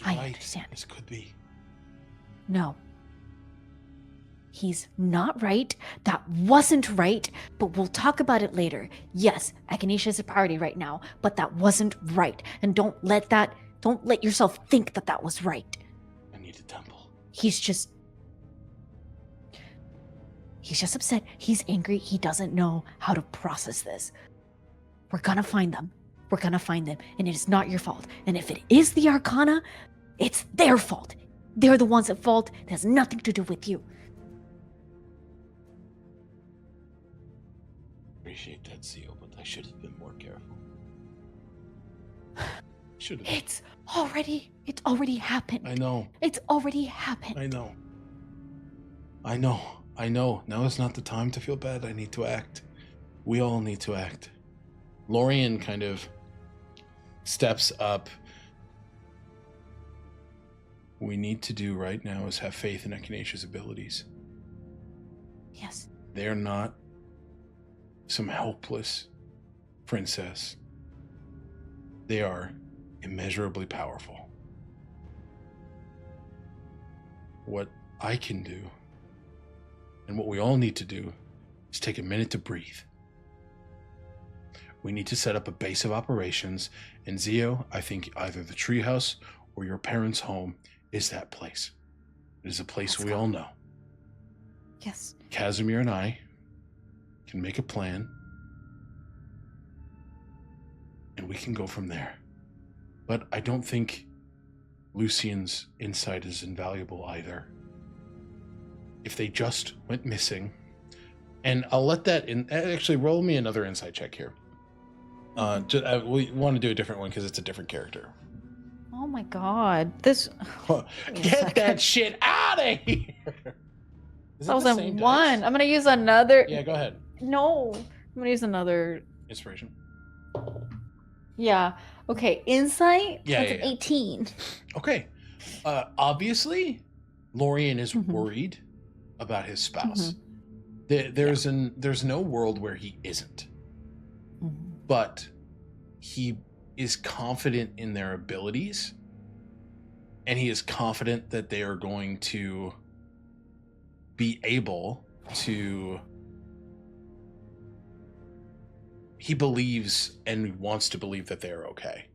right. I understand. This could be. No. He's not right. That wasn't right, but we'll talk about it later. Yes, Echinacea is a priority right now, but that wasn't right. And don't let yourself think that that was right. I need a temple. He's just upset. He's angry. He doesn't know how to process this. We're gonna find them. And it is not your fault. And if it is the Arcana, it's their fault. They're the ones at fault. It has nothing to do with you. Appreciate that, Zio, but I should have been more careful. Should have. It's already happened. I know. It's already happened. I know. Now is not the time to feel bad. I need to act. We all need to act. Lorien kind of steps up. What we need to do right now is have faith in Echinacea's abilities. Yes. They're not some helpless princess. They are immeasurably powerful. What I can do, and what we all need to do, is take a minute to breathe. We need to set up a base of operations, and Zio, I think either the treehouse or your parents' home is that place. It is a place we all know. Yes. Casimir and I can make a plan, and we can go from there. But I don't think Lucian's insight is invaluable either. If they just went missing, and I'll let that in. Actually, roll me another insight check here. We want to do a different one because it's a different character. Oh my God! This. Get that shit out of here! That was a 1. I'm gonna use another. Yeah, go ahead. No, I'm gonna use another. Inspiration. Yeah. Okay. Insight. Yeah, That's yeah, an 18. Okay. Obviously, Lorien is worried about his spouse. There's no world where he isn't. But he is confident in their abilities, and he is confident that they are going to be able to. He believes and wants to believe that they're okay.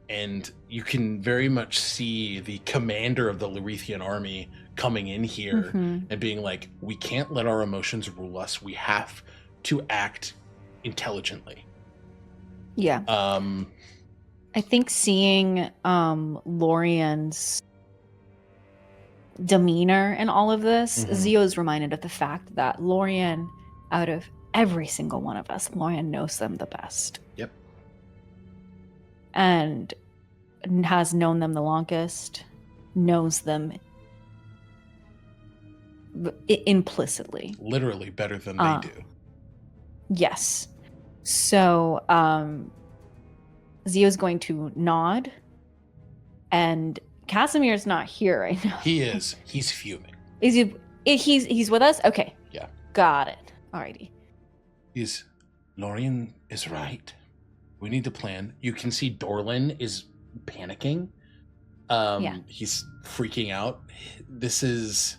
And you can very much see the commander of the Larethian army coming in here and being like, we can't let our emotions rule us. We have to act intelligently. Yeah. I think seeing Lorien's demeanor in all of this, Zio's reminded of the fact that Lorien, out of every single one of us, Lorien knows them the best. Yep. And has known them the longest, knows them implicitly. Literally better than they do. Yes. So, Zio's going to nod, and Casimir's not here right now. He is. He's fuming. Is he? He's with us? Okay. Yeah. Got it. Alrighty. Lorien is right. We need to plan. You can see Dorlin is panicking. He's freaking out. This is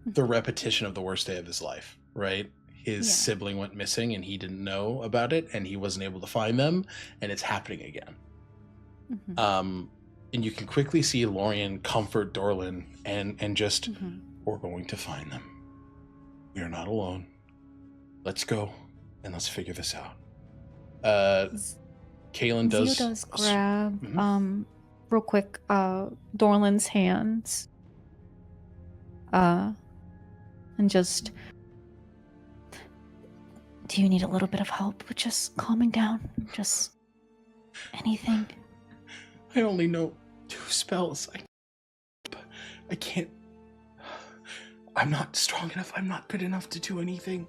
the repetition of the worst day of his life, right? His sibling went missing and he didn't know about it and he wasn't able to find them, and it's happening again. And you can quickly see Lorien comfort Dorlin and just, we're going to find them. We are not alone. Let's go and let's figure this out. Kaelin Zio does. does grab, Mhm. real quick, Dorland's hands. And just. Do you need a little bit of help with just calming down? Just anything? I only know 2 spells. I can't. I'm not strong enough. I'm not good enough to do anything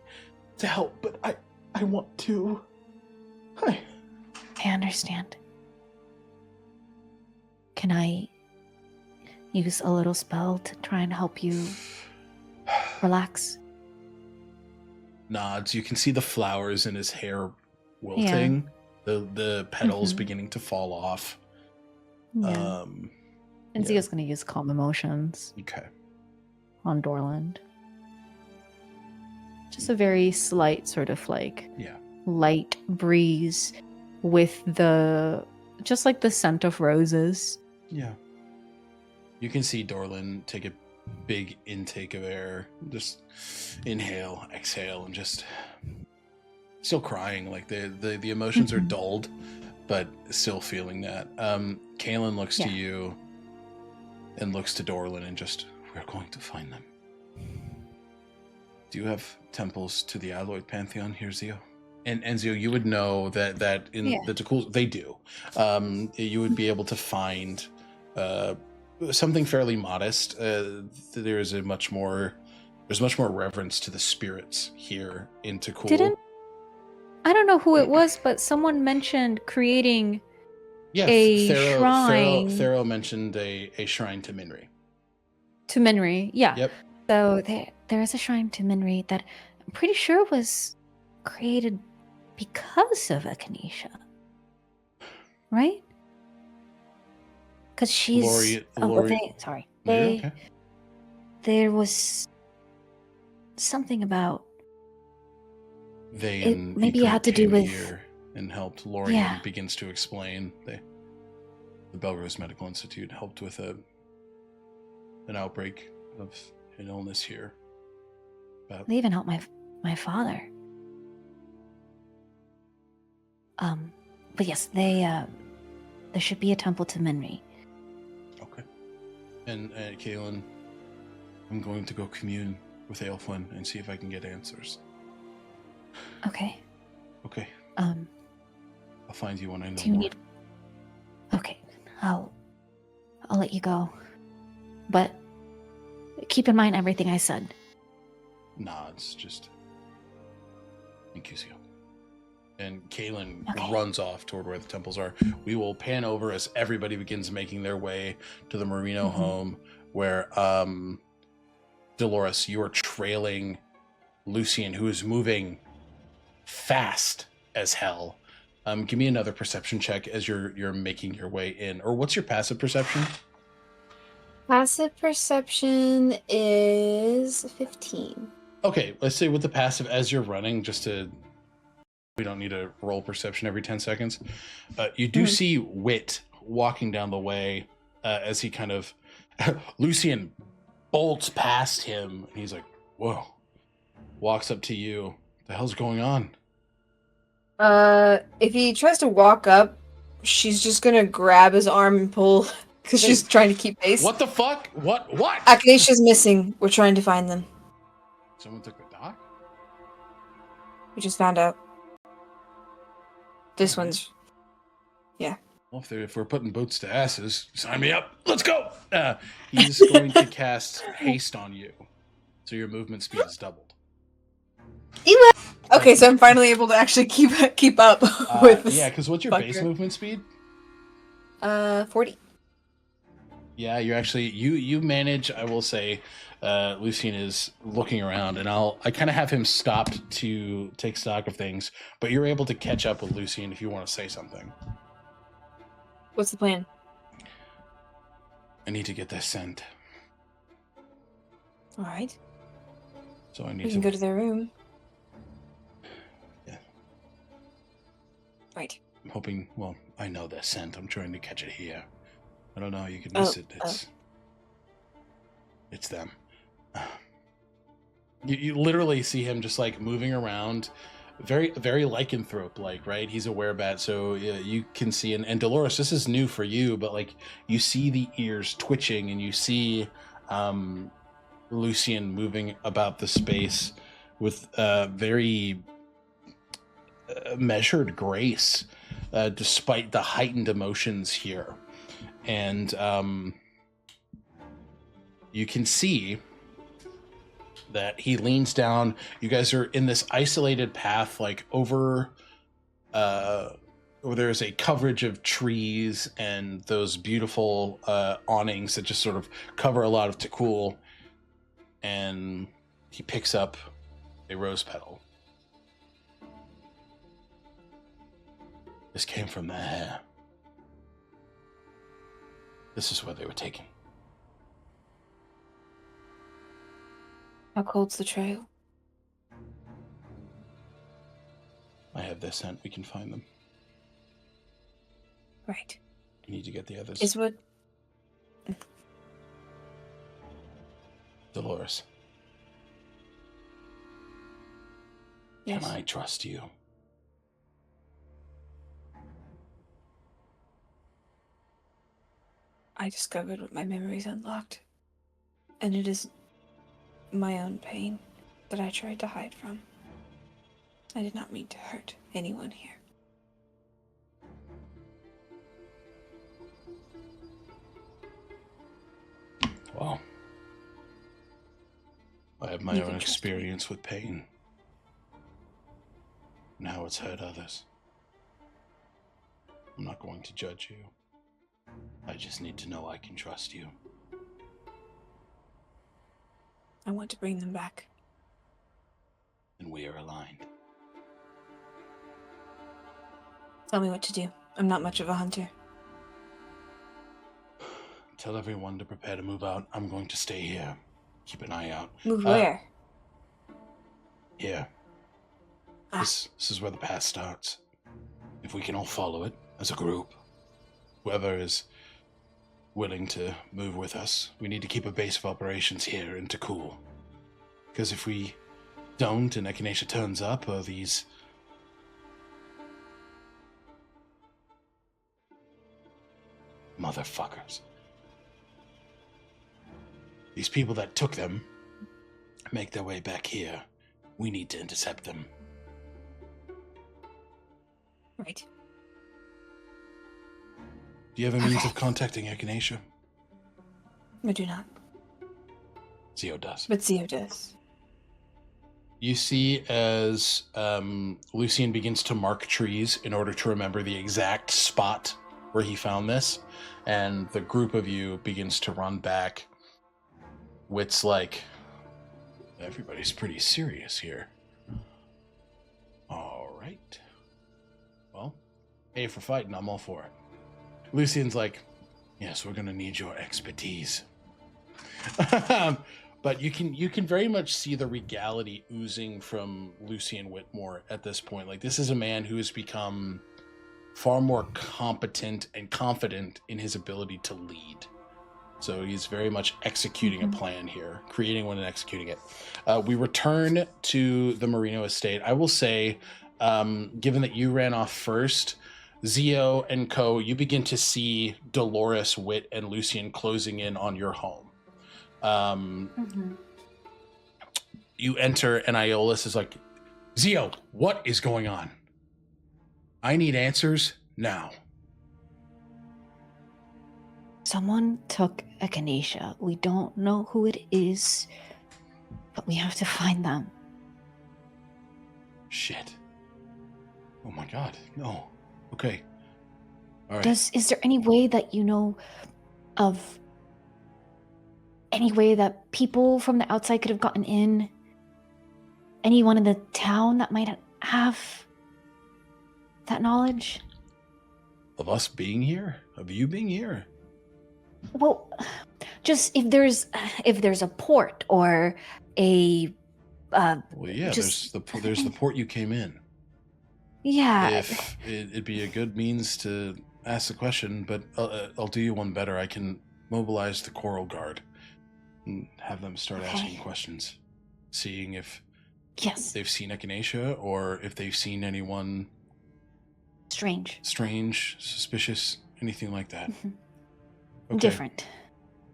to help, but I want to. I understand. Can I use a little spell to try and help you relax? Nods. You can see the flowers in his hair wilting. Yeah. The petals beginning to fall off. Yeah. And Zio's going to use calm emotions. Okay. On Dorland. Just a very slight sort of light breeze with just like the scent of roses. Yeah. You can see Dorland take a big intake of air, just inhale, exhale, and just still crying. Like the emotions are dulled, but still feeling that. Kaelin looks to you and looks to Dorland and just, we're going to find them. Do you have temples to the Alloyed Pantheon here, Zio? And Zio, you would know that in the Takuls, they do. You would be able to find something fairly modest. There's much more reverence to the spirits here in Takul. I don't know who it was, but someone mentioned creating shrine. Thero mentioned a shrine to Minri. To Minri, yeah. Yep. So there is a shrine to Minri that I'm pretty sure was created because of Echinacea. Right? Because she's... Sorry. There was something about... Maybe it had to do with... Here and helped. Lorian begins to explain. The Belrose Medical Institute helped with an outbreak of an illness here. They even helped my father. But yes, there should be a temple to Minri. Okay. And Kaelin, I'm going to go commune with Aelfwin and see if I can get answers. Okay. Okay. I'll find you when I know more. Okay. I'll let you go. But keep in mind everything I said. Nods, just thank you, Zio. And Kaelin runs off toward where the temples are. We will pan over as everybody begins making their way to the Merino home, where Dolores, you are trailing Lucian, who is moving fast as hell. Give me another perception check as you're making your way in. Or what's your passive perception? Passive perception is 15. Okay, let's say with the passive as you're running, we don't need to roll perception every 10 seconds. You do see Wit walking down the way as he kind of... Lucian bolts past him, and he's like, whoa. Walks up to you. What the hell's going on? If he tries to walk up, she's just gonna grab his arm and pull, because she's trying to keep pace. What the fuck? What? Acacia's missing. We're trying to find them. Someone took the dock? We just found out. This one's... Yeah. Well, if we're putting boots to asses, sign me up. Let's go! He's going to cast haste on you. So your movement speed is doubled. Okay, so I'm finally able to actually keep up with this. Yeah, because what's your base movement speed? 40. Yeah, you're actually... You manage, I will say... Lucian is looking around, and I kind of have him stopped to take stock of things, but you're able to catch up with Lucian if you want to say something. What's the plan? I need to get this sent. All right. So I need we can go to their room. Yeah. Right. I'm hoping... Well, I know the scent. I'm trying to catch it here. I don't know how you could miss it. It's them. You literally see him just like moving around, very very lycanthrope like, right? He's a werebat, so you can see. And Dolores, this is new for you, but like you see the ears twitching, and you see Lucian moving about the space with very measured grace, despite the heightened emotions here. And you can see that he leans down. You guys are in this isolated path, like over where there's a coverage of trees and those beautiful awnings that just sort of cover a lot of Takul. And he picks up a rose petal. This came from their hair. This is where they were taken. How cold's the trail? I have their scent. We can find them. Right. You need to get the others. Is what... Dolores. Yes. Can I trust you? I discovered what my memories unlocked. And it is my own pain that I tried to hide from. I did not mean to hurt anyone here. Well, I have my You own can trust me. experience with pain. And how it's hurt others. I'm not going to judge you. I just need to know I can trust you. I want to bring them back. And we are aligned. Tell me what to do. I'm not much of a hunter. Tell everyone to prepare to move out. I'm going to stay here. Keep an eye out. Move where? Here. Ah. This is where the path starts. If we can all follow it as a group, whoever is willing to move with us, we need to keep a base of operations here in Takul. Because if we don't and Echinacea turns up, or these motherfuckers, these people that took them, make their way back here, we need to intercept them. Right. Do you have a means Okay. of contacting Echinacea? I do not. Zio does. But Zio does. You see as Lucian begins to mark trees in order to remember the exact spot where he found this, and the group of you begins to run back. Wit's like, everybody's pretty serious here. All right. Well, hey, for fighting, I'm all for it. Lucian's like, yes, we're gonna need your expertise. But you can very much see the regality oozing from Lucian Whitmore at this point. Like, this is a man who has become far more competent and confident in his ability to lead. So he's very much executing a plan here, creating one and executing it. We return to the Merino estate. I will say, given that you ran off first, Zio and Co., you begin to see Dolores, Wit, and Lucian closing in on your home. You enter, and Iolus is like, Zio, what is going on? I need answers now. Someone took Echinacea. We don't know who it is, but we have to find them. Shit. Oh my god, no. Okay. All right. Is there any way that you know of any way that people from the outside could have gotten in? Anyone in the town that might have that knowledge? Of us being here? Of you being here? Well, just if there's a port or a Well, yeah, just- there's the port you came in. yeah. If it'd be a good means to ask the question, but I'll do you one better. I can mobilize the Coral Guard and have them start Okay. asking questions. seeing if Yes. they've seen Echinacea or if they've seen anyone Strange. strange, suspicious, anything like that. Mhm. Okay. Different.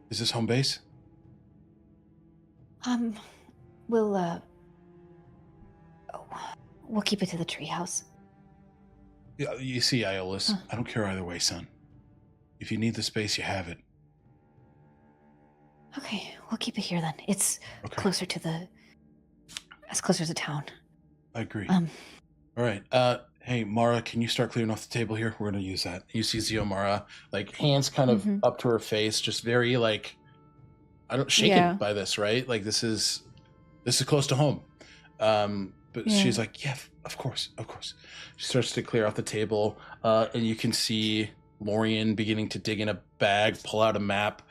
Is this home base? We'll we'll keep it to the treehouse. Yeah, you see, Iolus, Huh. I don't care either way, son. If you need the space, you have it. Okay, we'll keep it here then. It's Okay. closer to town. I agree. Um, All right. Hey, Mara, can you start clearing off the table here? We're gonna use that. You see Ziomara, like hands kind of Mhm. up to her face, just very like shaken Yeah. by this, right? Like this is close to home. But Yeah. she's like, yeah, of course. She starts to clear off the table, and you can see Lorian beginning to dig in a bag, pull out a map.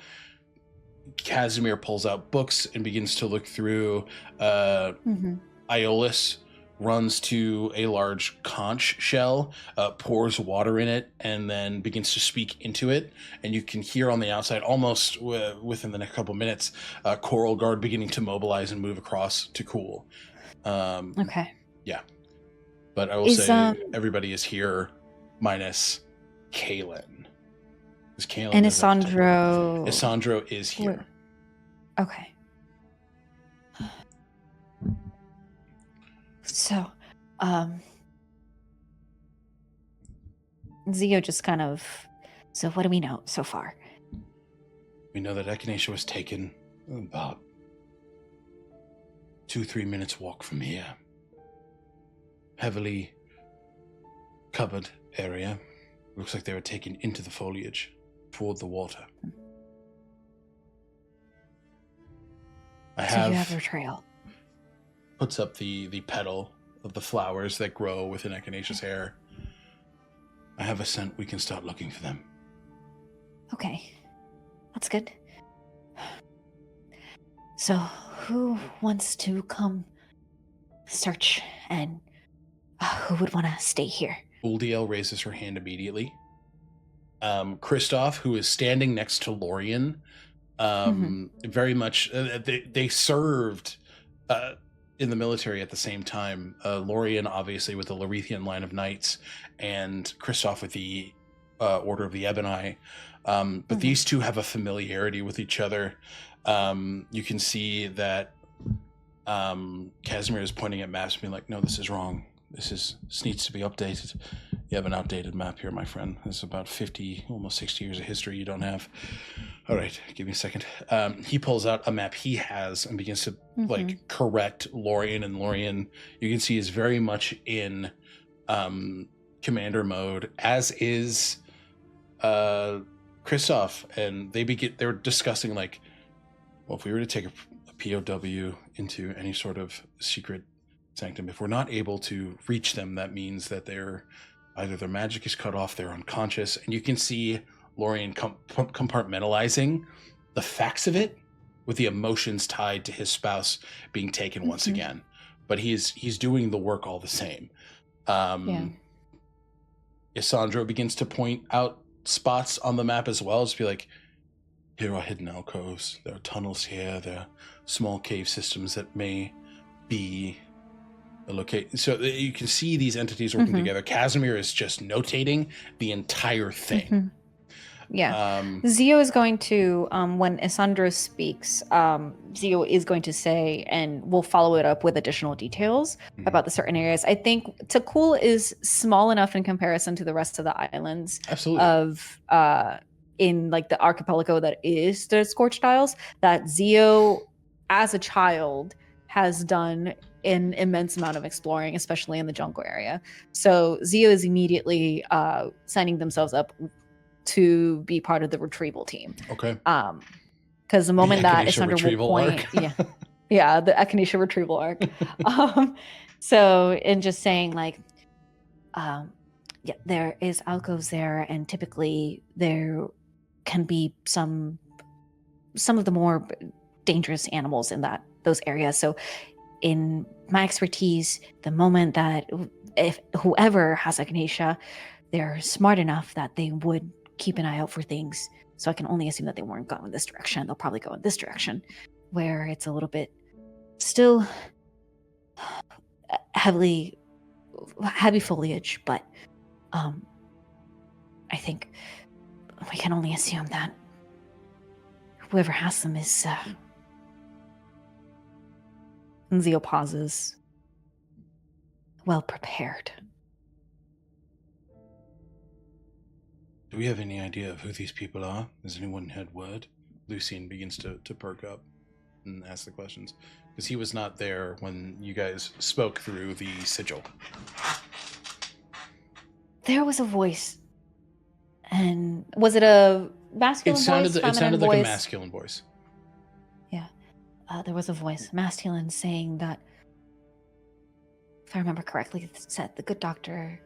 Casimir pulls out books and begins to look through. Mhm. Iolus runs to a large conch shell, pours water in it, and then begins to speak into it. And you can hear on the outside, almost within the next couple minutes, Coral Guard beginning to mobilize and move across to cool. Okay. Yeah. But I will say everybody is here minus Kaylin. And Isandro. Isandro is here. Okay. So, Zio just kind of. So, what do we know so far? We know that Echinacea was taken about 2-3 minutes walk from here. Heavily covered area. Looks like they were taken into the foliage toward the water. You have a trail. Puts up the petal of the flowers that grow within Echinacea's hair. I have a scent. We can start looking for them. Okay. That's good. So, who wants to come search, and who would want to stay here? Uldiel raises her hand immediately. Kristoff, who is standing next to Lorian, very much, they served in the military at the same time. Lorian, obviously, with the Lorethian line of knights, and Kristoff with the Order of the Ebony. But these two have a familiarity with each other. You can see that Casimir is pointing at maps and being like, no, this is wrong. This needs to be updated. You have an outdated map here, my friend. This is about 50, almost 60 years of history you don't have. All right, give me a second. He pulls out a map he has and begins to like correct Lorian. And Lorian, you can see, is very much in commander mode, as is Kristoff. And they're discussing like, well, if we were to take a POW into any sort of secret sanctum, if we're not able to reach them, that means that either their magic is cut off, they're unconscious. And you can see Lorian compartmentalizing the facts of it with the emotions tied to his spouse being taken once again. But he's doing the work all the same. Isandro begins to point out spots on the map as well, just be like, here are hidden alcoves, there are tunnels here, there are small cave systems that may be located. So you can see these entities working together. Casimir is just notating the entire thing. Zio is going to, when Isandro speaks, Zio is going to say, and we'll follow it up with additional details about the certain areas. I think Takul is small enough in comparison to the rest of the islands of in like the archipelago that is the Scorched Isles, that Zio, as a child, has done an immense amount of exploring, especially in the jungle area. So Zio is immediately signing themselves up to be part of the retrieval team. Okay. Because the moment that Echinacea Isandro will point, arc. yeah, the Echinacea retrieval arc. So in just saying like, there is alcoves there, and typically there can be some of the more dangerous animals in those areas. So in my expertise, the moment that if whoever has Echinacea, they're smart enough that they would keep an eye out for things. So I can only assume that they weren't going this direction. They'll probably go in this direction, where it's a little bit Still heavy foliage, but I think we can only assume that whoever has them is Zio pauses. Well prepared. Do we have any idea of who these people are? Has anyone had word? Lucien begins to perk up and ask the questions. Because he was not there when you guys spoke through the sigil. There was a voice. And was it a masculine voice? It sounded like a masculine voice. Yeah. There was a voice, masculine, saying that, if I remember correctly, it said the good doctor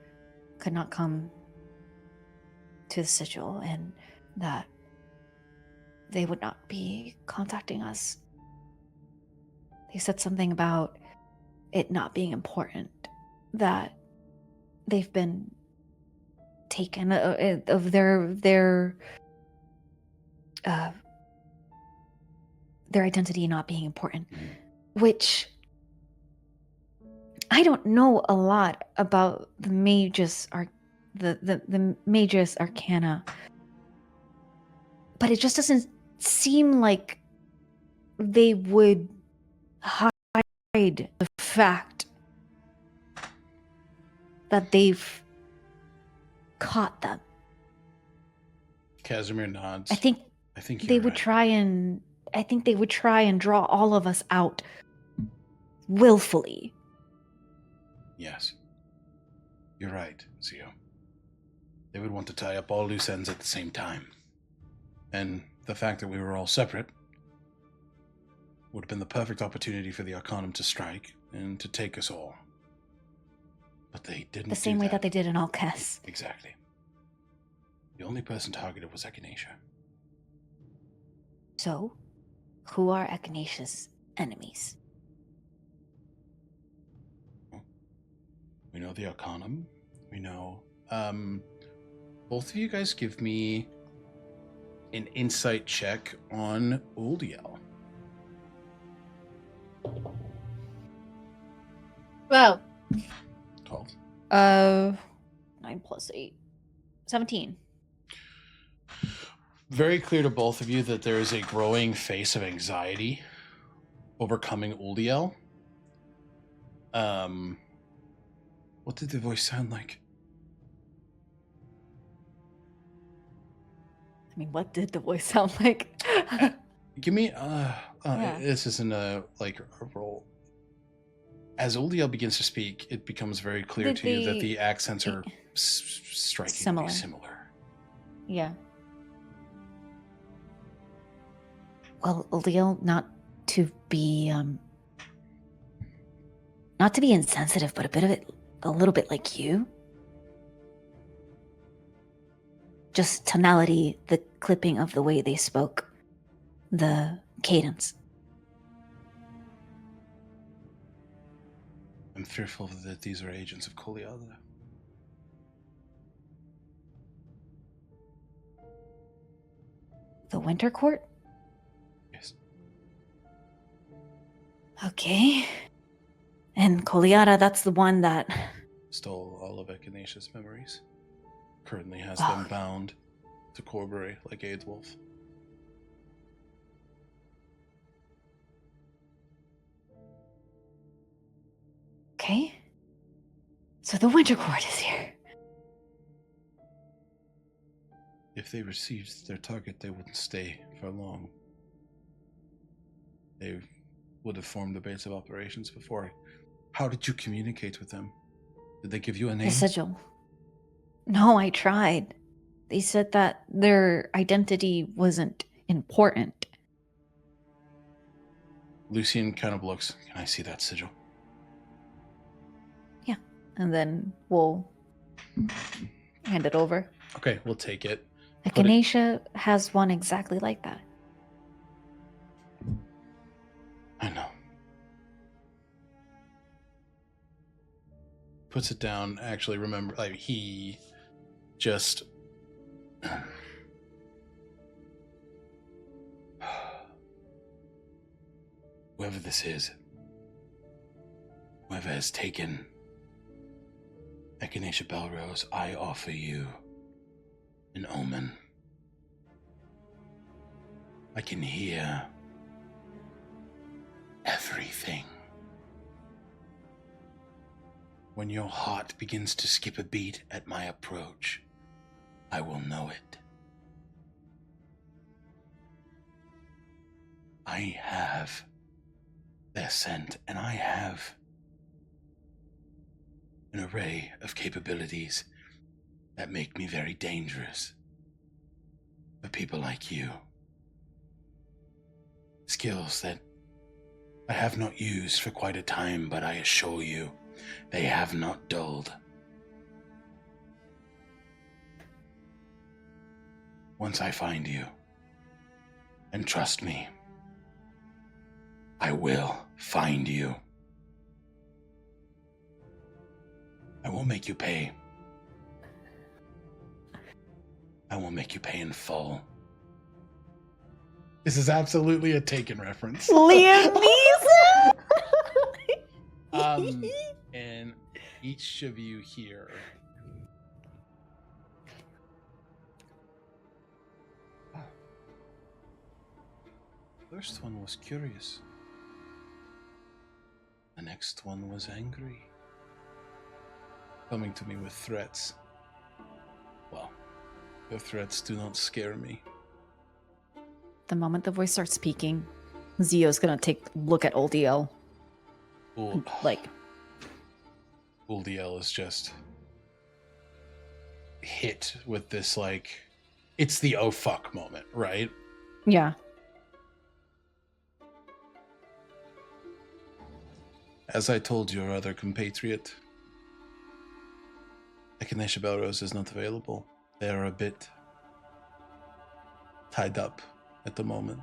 could not come to the sigil and that they would not be contacting us. They said something about it not being important, that they've been taken of their identity not being important, which I don't know a lot about the magus the magus arcana, but it just doesn't seem like they would hide the fact that they've caught them. Casimir nods. I think they would try and draw all of us out willfully. Yes. You're right, Zio. They would want to tie up all loose ends at the same time. And the fact that we were all separate would have been the perfect opportunity for the Arcanum to strike and to take us all. But they didn't. The same way that they did in Alkes. Exactly. The only person targeted was Echinacea. So, who are Echinacea's enemies? We know the Arcanum. We know... both of you guys give me an insight check on Uldiel. Well. 12. 9 plus 8. 17. Very clear to both of you that there is a growing face of anxiety overcoming Uldiel. What did the voice sound like? I mean, what did the voice sound like? Give me Yeah. This isn't a roll. As Uldiel begins to speak, it becomes very clear to you that the accents are strikingly similar. Yeah. Well, Uldiel, not to be insensitive, but a little bit like you. Just tonality, the clipping of the way they spoke, the cadence. I'm fearful that these are agents of Koliada. The Winter Court? Yes. Okay. And Koliada, that's the one that... Stole all of Echinacea's memories. Currently has them bound to Corbury like Aidwolf. Okay. So the Winter Court is here. If they received their target, they wouldn't stay for long. They would have formed the base of operations before. How did you communicate with them? Did they give you a name? The sigil. No, I tried. They said that their identity wasn't important. Lucien kind of looks. Can I see that sigil? Yeah. And then we'll hand it over. Okay, we'll take it. Echinacea has one exactly like that. I know. Puts it down. Actually, remember, like, he just... Whoever this is, whoever has taken Echinacea Belrose, I offer you an omen. I can hear everything. When your heart begins to skip a beat at my approach, I will know it. I have their scent, and I have an array of capabilities that make me very dangerous for people like you. Skills that I have not used for quite a time, but I assure you, they have not dulled. Once I find you, and trust me, I will find you. I will make you pay. I will make you pay in full. This is absolutely a Taken reference. Liam Neeson! And each of you here first one was curious. The next one was angry. Coming to me with threats. Well, your threats do not scare me. The moment the voice starts speaking, Zio's gonna take a look at Uldiel. Uldiel is just hit with this, like, it's the oh fuck moment, right? Yeah. As I told your other compatriot, Echinacea Belrose is not available. They are a bit tied up at the moment.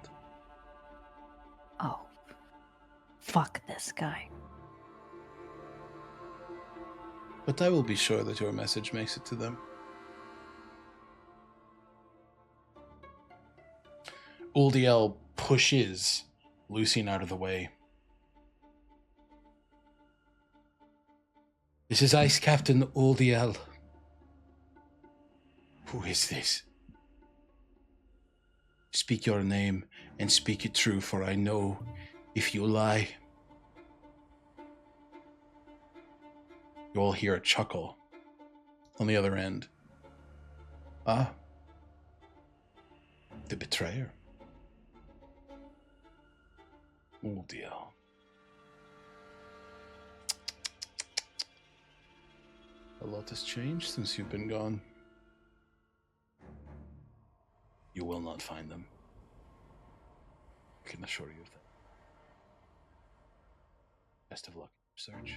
Oh. Fuck this guy. But I will be sure that your message makes it to them. Uldiel pushes Lucian out of the way. This is Ice Captain Uldiel. Who is this? Speak your name and speak it true, for I know if you lie. You all hear a chuckle on the other end. Ah, the betrayer. Uldiel. A lot has changed since you've been gone. You will not find them. I can assure you of that. Best of luck in your search.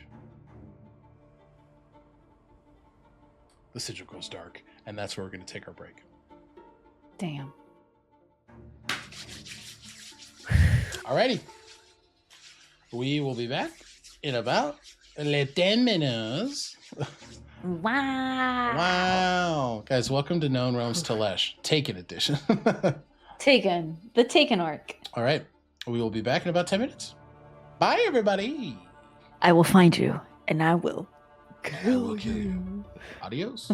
The sigil goes dark, and that's where we're going to take our break. Damn. Alrighty. We will be back in about 10 minutes. Wow. Wow. Guys, welcome to Known Realms Tolesh, Taken edition. Taken. The Taken arc. All right. We will be back in about 10 minutes. Bye, everybody. I will find you, and I will I will kill you. Adios.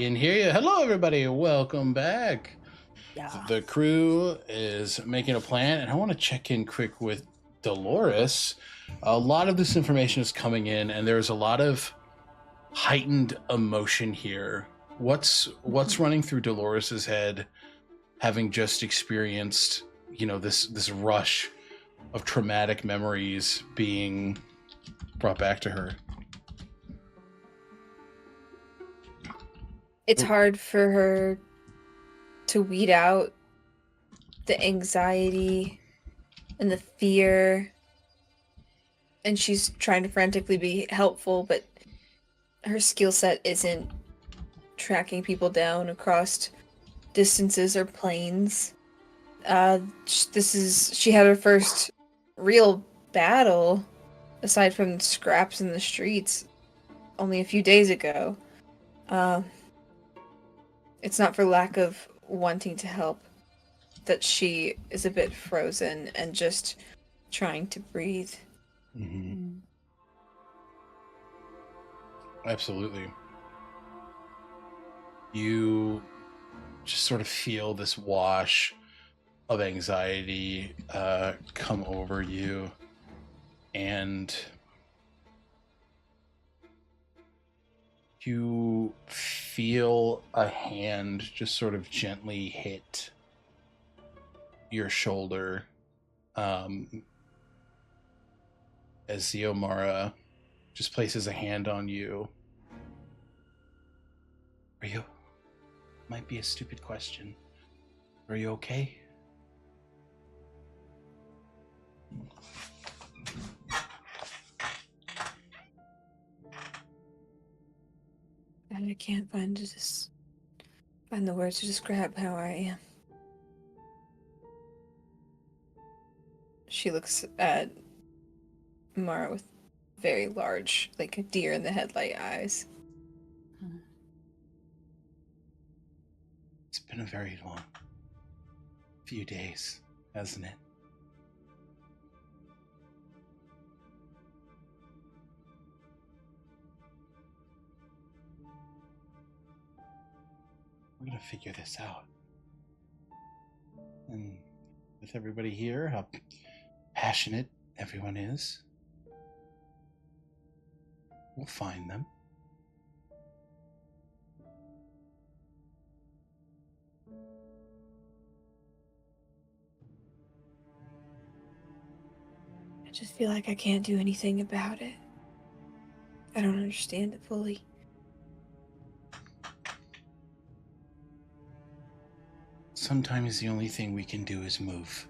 see and hear you. Hello, everybody. Welcome back. Yeah. The crew is making a plan, and I want to check in quick with Dolores. A lot of this information is coming in, and there's a lot of heightened emotion here. What's running through Dolores's head, having just experienced, this rush of traumatic memories being brought back to her? It's hard for her to weed out the anxiety and the fear. And she's trying to frantically be helpful, but her skill set isn't tracking people down across distances or planes. She had her first real battle, aside from scraps in the streets, only a few days ago. It's not for lack of wanting to help that she is a bit frozen and just trying to breathe. Mm-hmm. Absolutely. You just sort of feel this wash of anxiety come over you, and you feel a hand just sort of gently hit your shoulder as Xiomara just places a hand on you. Are you... Might be a stupid question. Are you okay? I can't find the words to describe how I am. She looks at Mara with very large, like a deer in the headlight eyes. It's been a very long few days, hasn't it? We're gonna figure this out. And with everybody here, how passionate everyone is, we'll find them. I just feel like I can't do anything about it. I don't understand it fully. Sometimes the only thing we can do is move.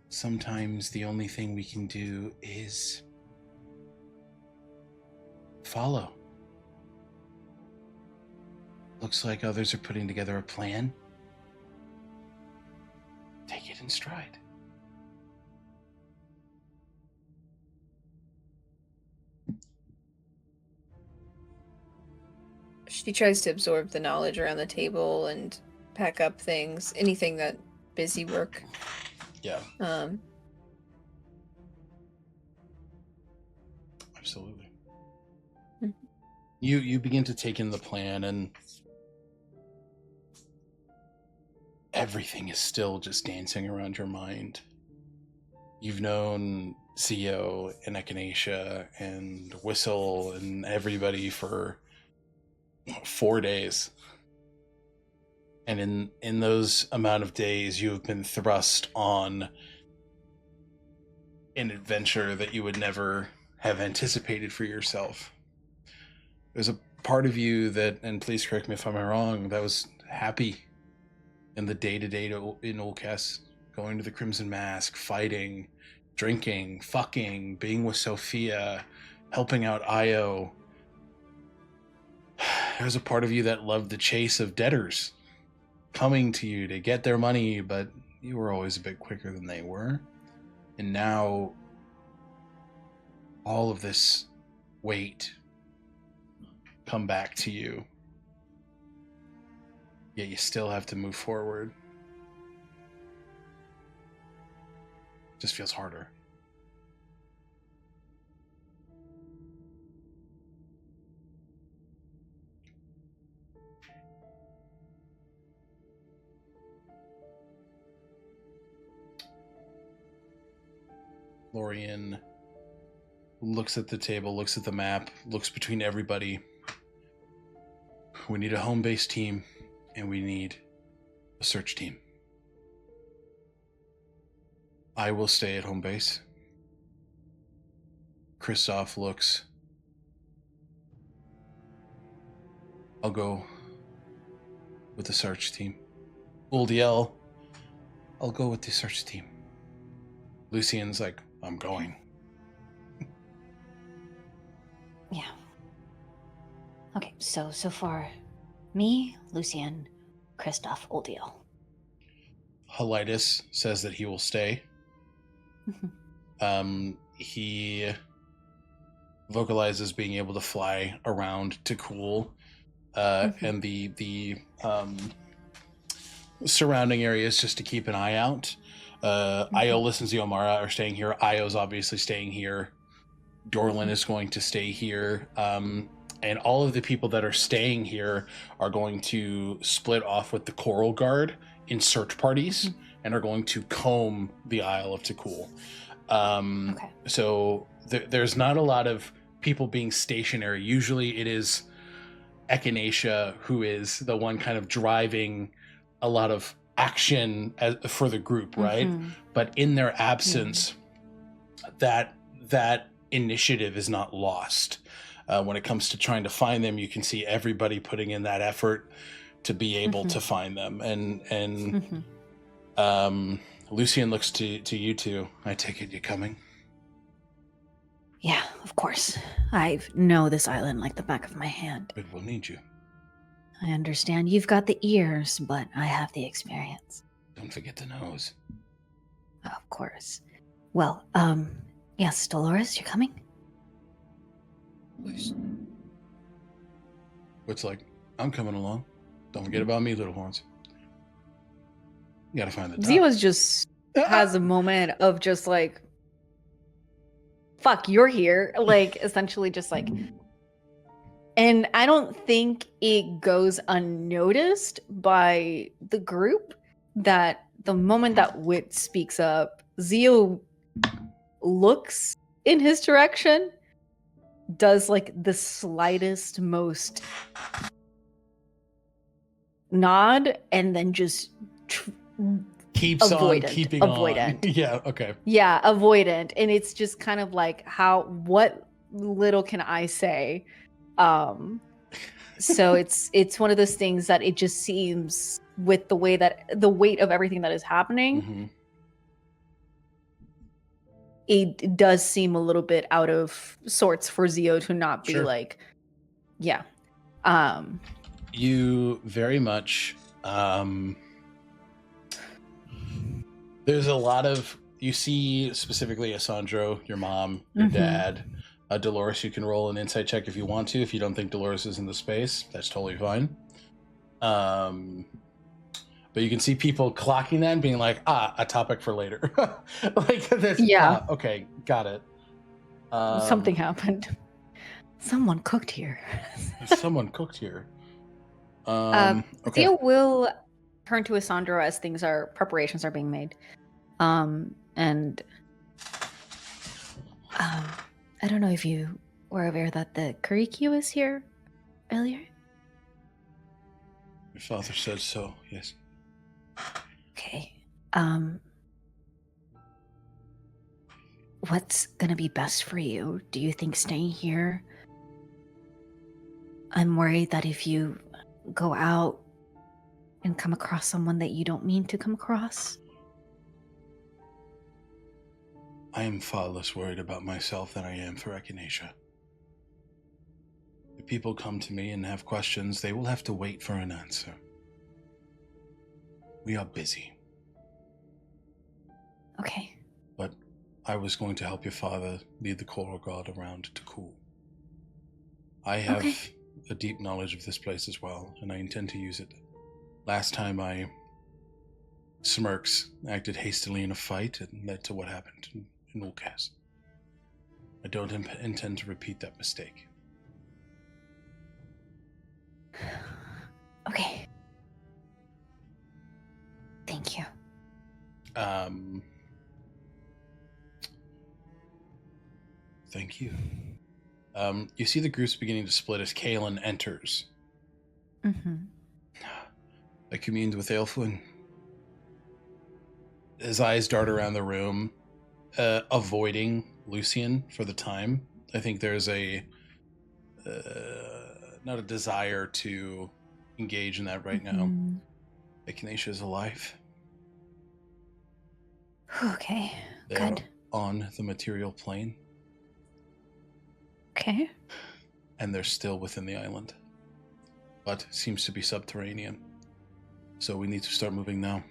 Sometimes the only thing we can do is follow. Looks like others are putting together a plan. Take it in stride. She tries to absorb the knowledge around the table and pack up things, anything that busy work. Yeah. Absolutely. Mm-hmm. You begin to take in the plan, and everything is still just dancing around your mind. You've known Zio and Echinacea and Whistle and everybody for 4 days. And in those amount of days, you have been thrust on an adventure that you would never have anticipated for yourself. There's a part of you that, and please correct me if I'm wrong, that was happy in the day-to-day in Ulcas, going to the Crimson Mask, fighting, drinking, fucking, being with Sophia, helping out Io. There's a part of you that loved the chase of debtors coming to you to get their money, but you were always a bit quicker than they were. And now all of this weight come back to you, yet you still have to move forward. Just feels harder. Lorian looks at the table, looks at the map, looks between everybody. We need a home-based team, and we need a search team. I will stay at home base. Kristoff looks. I'll go with the search team. Uldiel, I'll go with the search team. Lucian's like, I'm going. Yeah. Okay, so far, me, Lucian, Kristoff, Uldiel. Helitis says that he will stay. He vocalizes being able to fly around to cool, and the surrounding areas just to keep an eye out. Iolis and Ziomara are staying here. Io's obviously staying here. Dorlin is going to stay here. And all of the people that are staying here are going to split off with the Coral Guard in search parties and are going to comb the Isle of Takul. So there's not a lot of people being stationary. Usually it is Echinacea who is the one kind of driving a lot of action for the group, right? But in their absence, that initiative is not lost. When it comes to trying to find them, you can see everybody putting in that effort to be able to find them. And Lucian looks to you two. I take it you're coming? Yeah, of course. I know this island like the back of my hand. But we'll need you. I understand you've got the ears, but I have the experience. Don't forget the nose. Of course. Well, yes, Dolores, you're coming? Please. It's like, I'm coming along. Don't forget about me, little horns. You gotta find the top. Zio's just has a moment of just like, fuck, you're here. Like, essentially just like, and I don't think it goes unnoticed by the group that the moment that Wit speaks up, Zio looks in his direction, does like the slightest, most nod, and then just keeps avoidant, on keeping avoidant. on. Yeah, okay. Yeah, avoidant. And it's just kind of like, what little can I say? So it's one of those things that it just seems, with the way that the weight of everything that is happening, it does seem a little bit out of sorts for Zio to not be like, yeah. You very much there's a lot of, you see specifically Asandro, your mom, your dad, Dolores. You can roll an insight check if you want to. If you don't think Dolores is in the space, that's totally fine. But you can see people clocking that and being like, a topic for later. Like this. Yeah. Okay, got it. Something happened. Someone cooked here. Someone cooked here. Okay. Zio will turn to Asandro as preparations are being made. And I don't know if you were aware that the Kurikyu is here earlier. Your father said so, yes. Okay. What's gonna be best for you? Do you think staying here? I'm worried that if you go out and come across someone that you don't mean to come across. I am far less worried about myself than I am for Echinacea. If people come to me and have questions, they will have to wait for an answer. We are busy. Okay. But I was going to help your father lead the Coral Guard around to Cool. I have a deep knowledge of this place as well, and I intend to use it. Last time I acted hastily in a fight and led to what happened in Ulcas. I don't intend to repeat that mistake. Thank you. Thank you. You see the groups beginning to split as Kaelin enters. Mm-hmm. I communed with Aelfwin. His eyes dart around the room, avoiding Lucian for the time. I think there's not a desire to engage in that right now. Echinacea is alive. Okay, They're good. on the material plane, Okay. and they're still within the island, but seems to be subterranean. So we need to start moving now.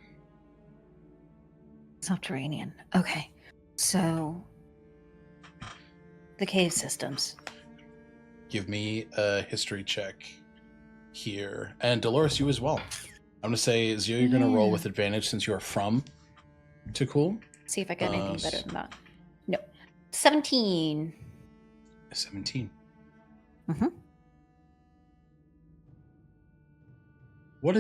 Subterranean. Okay. So, the cave systems. Give me a history check here. And Dolores, you as well. I'm going to say, Zio, you're going to roll with advantage since you are from Tikul. See if I get anything better than that. No. 17. 17. Mm-hmm. Why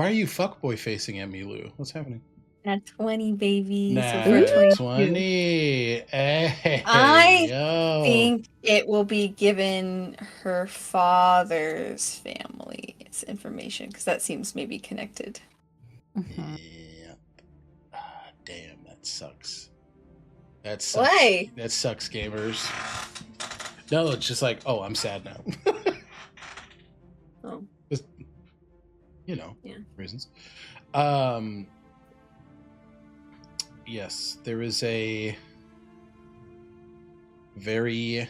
are you fuckboy facing at me, Lou? What's happening? Nat 20, baby. Nah, So for 22. 20. Hey, I yo. think it will be given her father's family's information because that seems maybe connected. Mm-hmm. Yep. Damn, that sucks. That sucks. Why? That sucks, gamers. No, it's just like, oh, I'm sad now. Oh. Just, Yeah. reasons. Yes, there is a very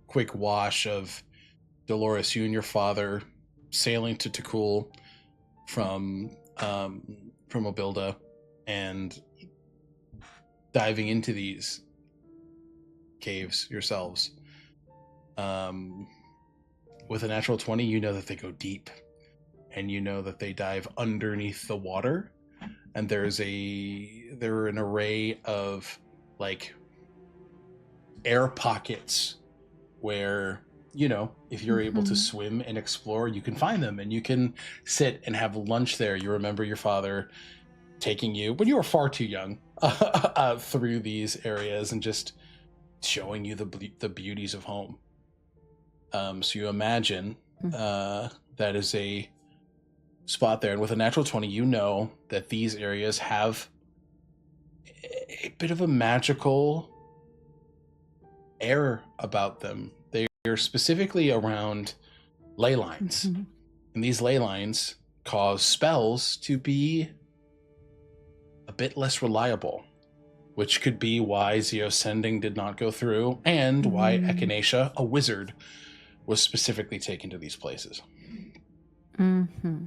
quick wash of Dolores, you and your father sailing to Tikul from Obilda and diving into these caves yourselves. With a natural 20, you know that they go deep, and you know that they dive underneath the water, and there are an array of like air pockets where, if you're able to swim and explore, you can find them, and you can sit and have lunch there. You remember your father taking you when you were far too young through these areas and just showing you the beauties of home. So you imagine that is a spot there, and with a natural 20, you know that these areas have a bit of a magical air about them. They are specifically around ley lines, and these ley lines cause spells to be a bit less reliable, which could be why Zio's sending did not go through, and why Echinacea, a wizard, was specifically taken to these places. Mm-hmm.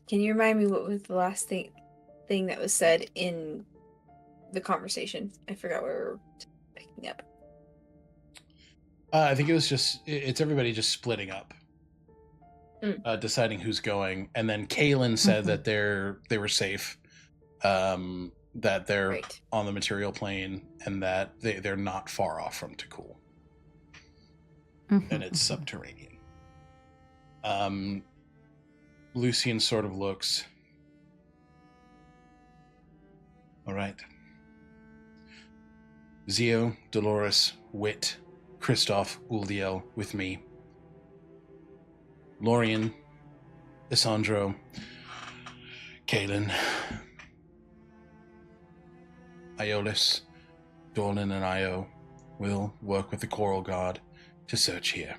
Can you remind me what was the last thing that was said in the conversation? I forgot where we were picking up. I think it was it's everybody just splitting up, deciding who's going, and then Kaelin said that they were safe, that they're on the material plane, and that they're not far off from Tikul, and it's subterranean. Lucian sort of looks. All right. Zio, Dolores, Wit, Christoph, Uldiel with me. Lorien, Isandro, Kaelin, Iolis, Dorlin, and Io will work with the Coral God to search here.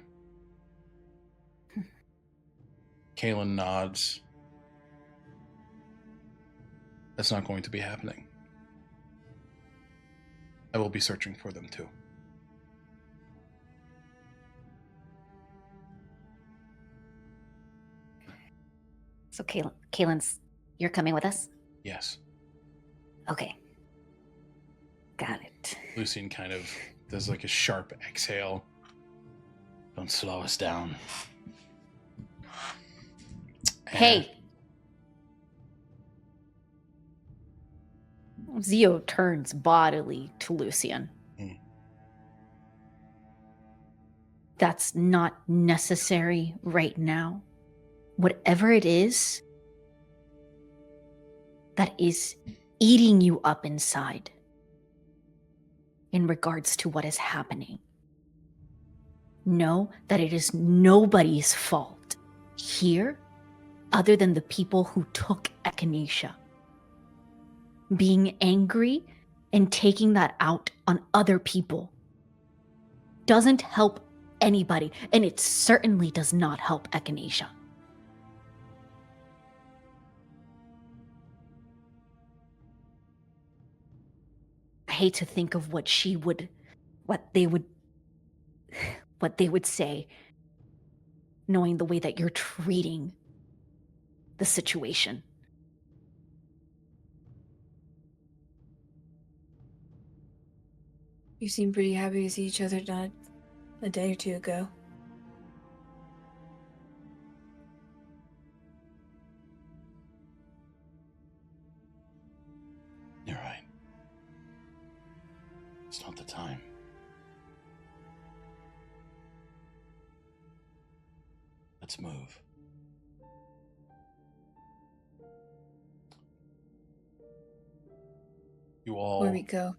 Kaelin nods. That's not going to be happening. I will be searching for them too. So, Kaelin's, you're coming with us? Yes. Okay. Got it. Lucian kind of does like a sharp exhale. Don't slow us down. Hey! Zio turns bodily to Lucian. That's not necessary right now. Whatever it is that is eating you up inside in regards to what is happening, know that it is nobody's fault here other than the people who took Echinacea. Being angry and taking that out on other people doesn't help anybody, and it certainly does not help Echinacea. I hate to think of what they would say, knowing the way that you're treating the situation. You seem pretty happy to see each other not a day or two ago. You're right. It's not the time. Let's move. You all... Where we go?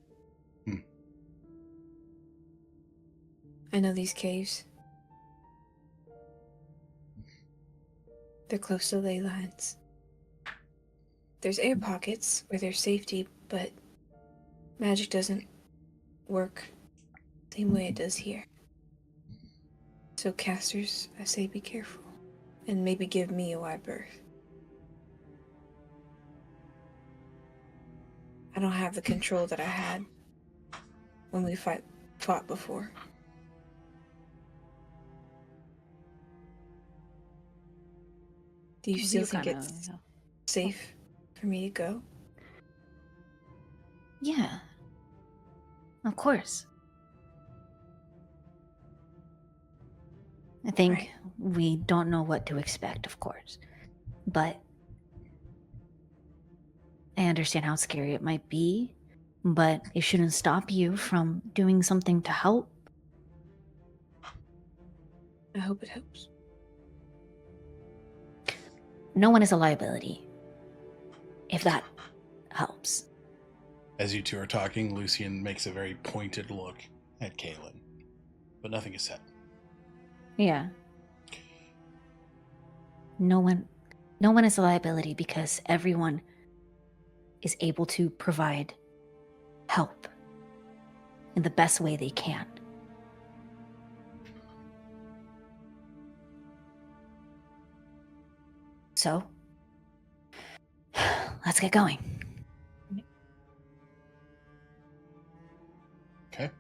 I know these caves. They're close to ley lines. There's air pockets where there's safety, but magic doesn't work the same way it does here. So casters, I say be careful, and maybe give me a wide berth. I don't have the control that I had when we fought before. Do you still think it's safe for me to go? Yeah. Of course. I think we don't know what to expect, of course. But I understand how scary it might be, but it shouldn't stop you from doing something to help. I hope it helps. No one is a liability, if that helps. As you two are talking, Lucian makes a very pointed look at Kaylin, but nothing is said. Yeah. No one is a liability because everyone is able to provide help in the best way they can. So, let's get going. Okay.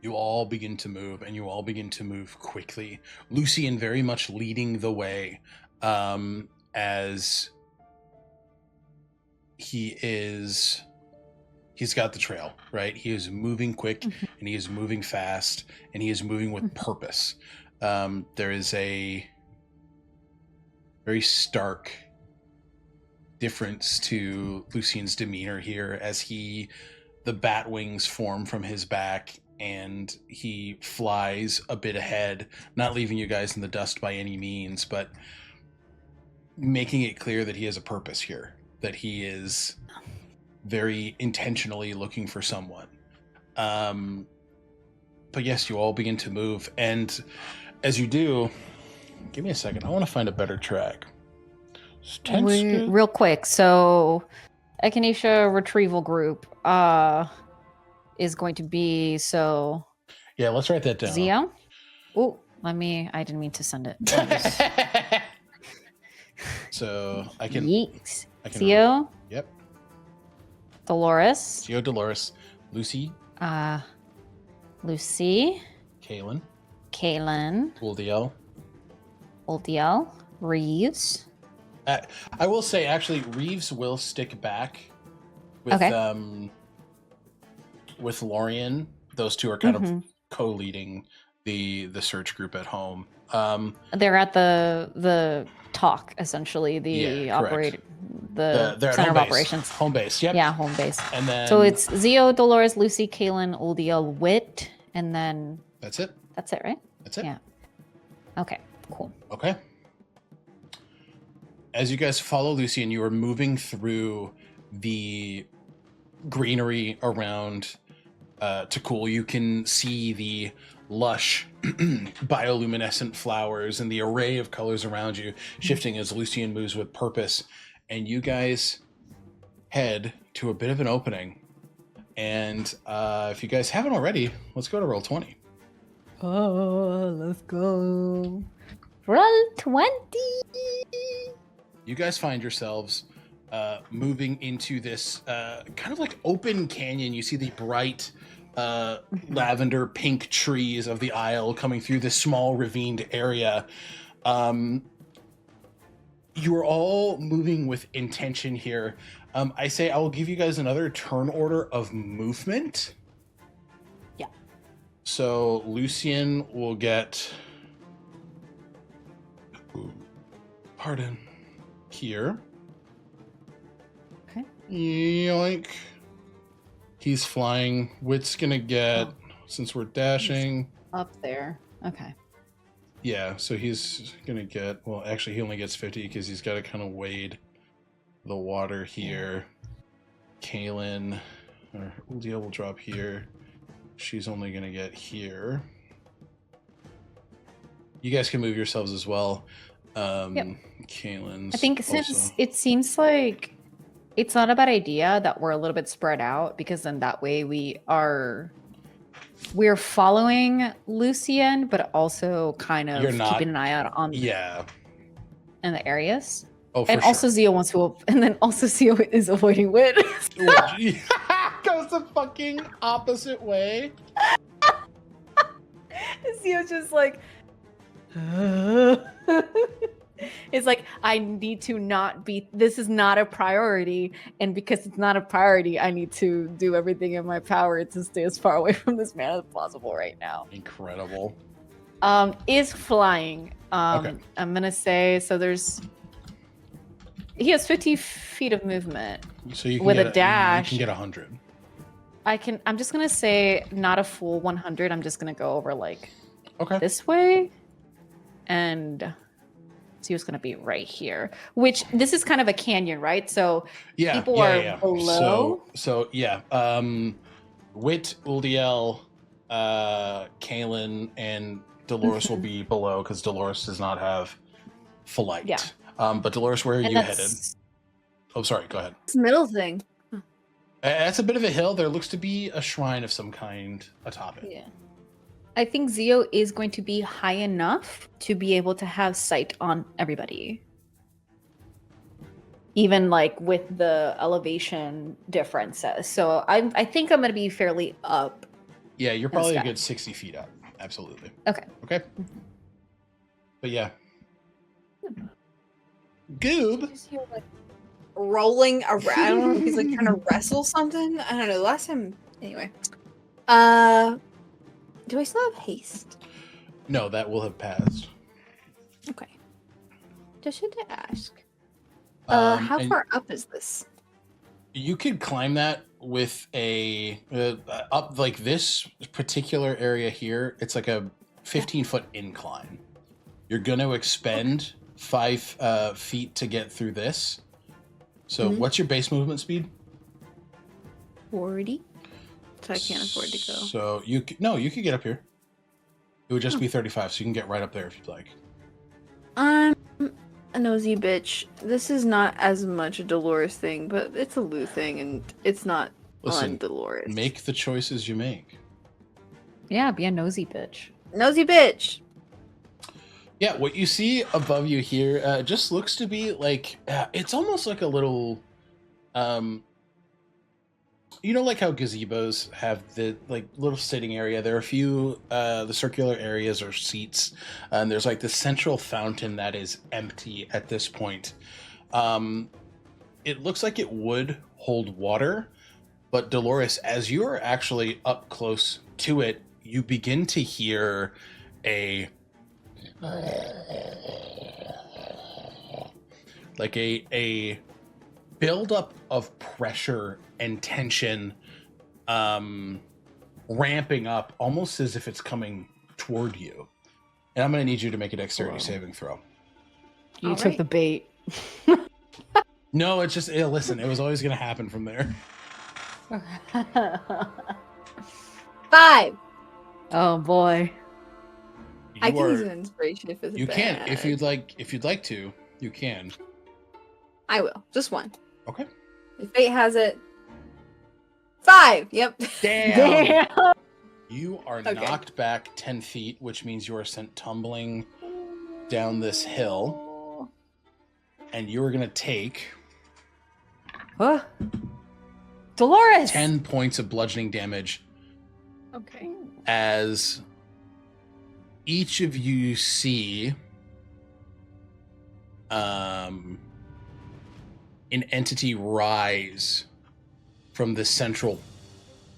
You all begin to move, and you all begin to move quickly. Lucian very much leading the way, as he's got the trail, right? He is moving quick, and he is moving fast, and he is moving with purpose. There is a very stark difference to Lucian's demeanor here as the bat wings form from his back and he flies a bit ahead, not leaving you guys in the dust by any means, but making it clear that he has a purpose here, that he is very intentionally looking for someone. But yes, you all begin to move, and as you do, give me a second. I want to find a better track. Real quick, so Echinacea retrieval group is going to be yeah, let's write that down. Zio. Oh, I didn't mean to send it. So I can Zio. Yep. Dolores. Zio, Dolores, Lucy. Lucy. Kaylin. Uldiel. Reeves. I will say, actually, Reeves will stick back with with Lorian. Those two are kind of co-leading the search group at home. They're at the talk, essentially. The center of operations. Home base. Yep. Yeah, home base. And then so it's Zio, Dolores, Lucy, Kaylin, Uldiel, Wit, and then that's it. That's it, right? That's it. Yeah. Okay, cool. Okay. As you guys follow Lucian, you are moving through the greenery around Takul. You can see the lush bioluminescent flowers and the array of colors around you shifting as Lucian moves with purpose. And you guys head to a bit of an opening. And if you guys haven't already, let's go to roll 20. Oh, let's go. Roll 20. You guys find yourselves moving into this kind of like open canyon. You see the bright lavender pink trees of the Isle coming through this small ravined area. You are all moving with intention here. I say I will give you guys another turn order of movement. Yeah. So Lucian will get... Pardon. Here. Okay. Yoink. He's flying. Wit's gonna get, since we're dashing. Up there. Okay. Yeah, so he's gonna get, well, actually he only gets 50 because he's got to kind of wade the water here. Kaylin, or Uldia will drop here. She's only gonna get here. You guys can move yourselves as well. Yep. Kaylin's I think since it seems like it's not a bad idea that we're a little bit spread out, because then that way we're following Lucian, but also kind of keeping an eye out on in the areas. Oh, for and sure. also Zio wants to, and then also Zio is avoiding Wit. Goes the fucking opposite way. Zio's just like, it's like, I need to not be, this is not a priority, and because it's not a priority, I need to do everything in my power to stay as far away from this man as possible right now. Incredible. Is flying. Okay. I'm gonna say, so he has 50 feet of movement. So you can with get a dash. You can get 100. I'm just gonna say not a full 100. I'm just gonna go over like this way, and so it's gonna be right here. Which this is kind of a canyon, right? So people are below. So yeah. Wit, Uldiel, Kaylin, and Dolores will be below because Dolores does not have flight. Yeah. But Dolores, where are you headed? Oh, sorry. Go ahead. This middle thing. That's a bit of a hill. There looks to be a shrine of some kind atop it. Yeah. I think Zio is going to be high enough to be able to have sight on everybody. Even like with the elevation differences. So I think I'm going to be fairly up. Yeah, you're probably a good 60 feet up. Absolutely. Okay. Okay. Mm-hmm. But yeah. Goob. Just hear, like, rolling around. I don't know if he's like trying to wrestle something. I don't know. Last time, anyway. Do I still have haste? No, that will have passed. Okay. Just had to ask. How far up is this? You could climb that with a up like this particular area here. It's like a 15-foot incline. You're going to expend 5 feet to get through this. So what's your base movement speed? 40. So I can't afford to go. So you could get up here. It would just be 35, so you can get right up there if you'd like. I'm a nosy bitch. This is not as much a Dolores thing, but it's a Lou thing, and it's not on Dolores. Make the choices you make. Yeah, be a nosy bitch. Nosy bitch. Yeah, what you see above you here just looks to be like it's almost like a little you know, like how gazebos have the like little sitting area. There are a few the circular areas or seats, and there's like the central fountain that is empty at this point. It looks like it would hold water, but Dolores, as you are actually up close to it, you begin to hear like a buildup of pressure and tension ramping up almost as if it's coming toward you. And I'm going to need you to make a dexterity Whoa. saving throw. You All took right. the bait. No, it's just, listen, it was always going to happen from there. 5. Oh boy. I You can use are- an inspiration if it's You can, if bad. you'd like to, you can. I will. Just one. Okay. If fate has it. 5. Yep. Damn. You are Okay. knocked back 10 feet, which means you are sent tumbling down this hill. And you are going to take Huh? Dolores. 10 points of bludgeoning damage Okay. as each of you see an entity rise from the central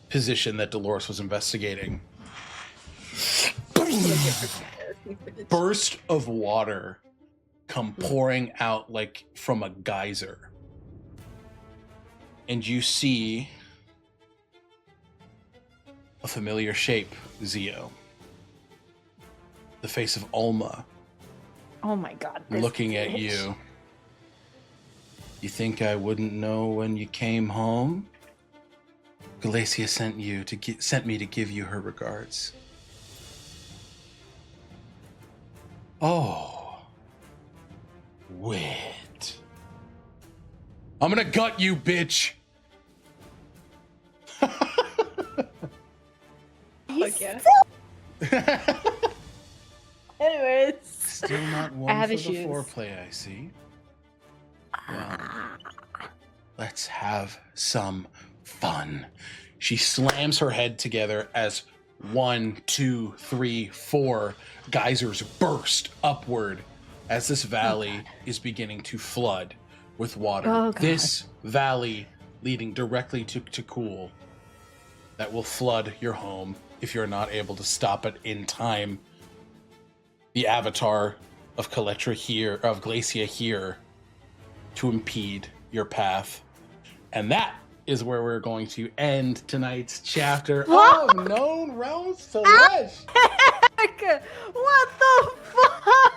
position that Dolores was investigating. Burst of water come pouring out like from a geyser. And you see a familiar shape, Zio. The face of Ulma Oh my god. this looking at bitch. you. You think I wouldn't know when you came home? Galacia sent me to give you her regards. Oh. Wait. I'm gonna gut you, bitch. Fuck yeah. Anyways. Still not one I have for issues. the foreplay, I see. Well, let's have some fun. She slams her head together as 1, 2, 3, 4 geysers burst upward as this valley is beginning to flood with water. Oh, God. This valley leading directly to Cool that will flood your home if you're not able to stop it in time. The avatar of Galacia here to impede your path. And that is where we're going to end tonight's chapter of Known Realms Tolesh. What the fuck?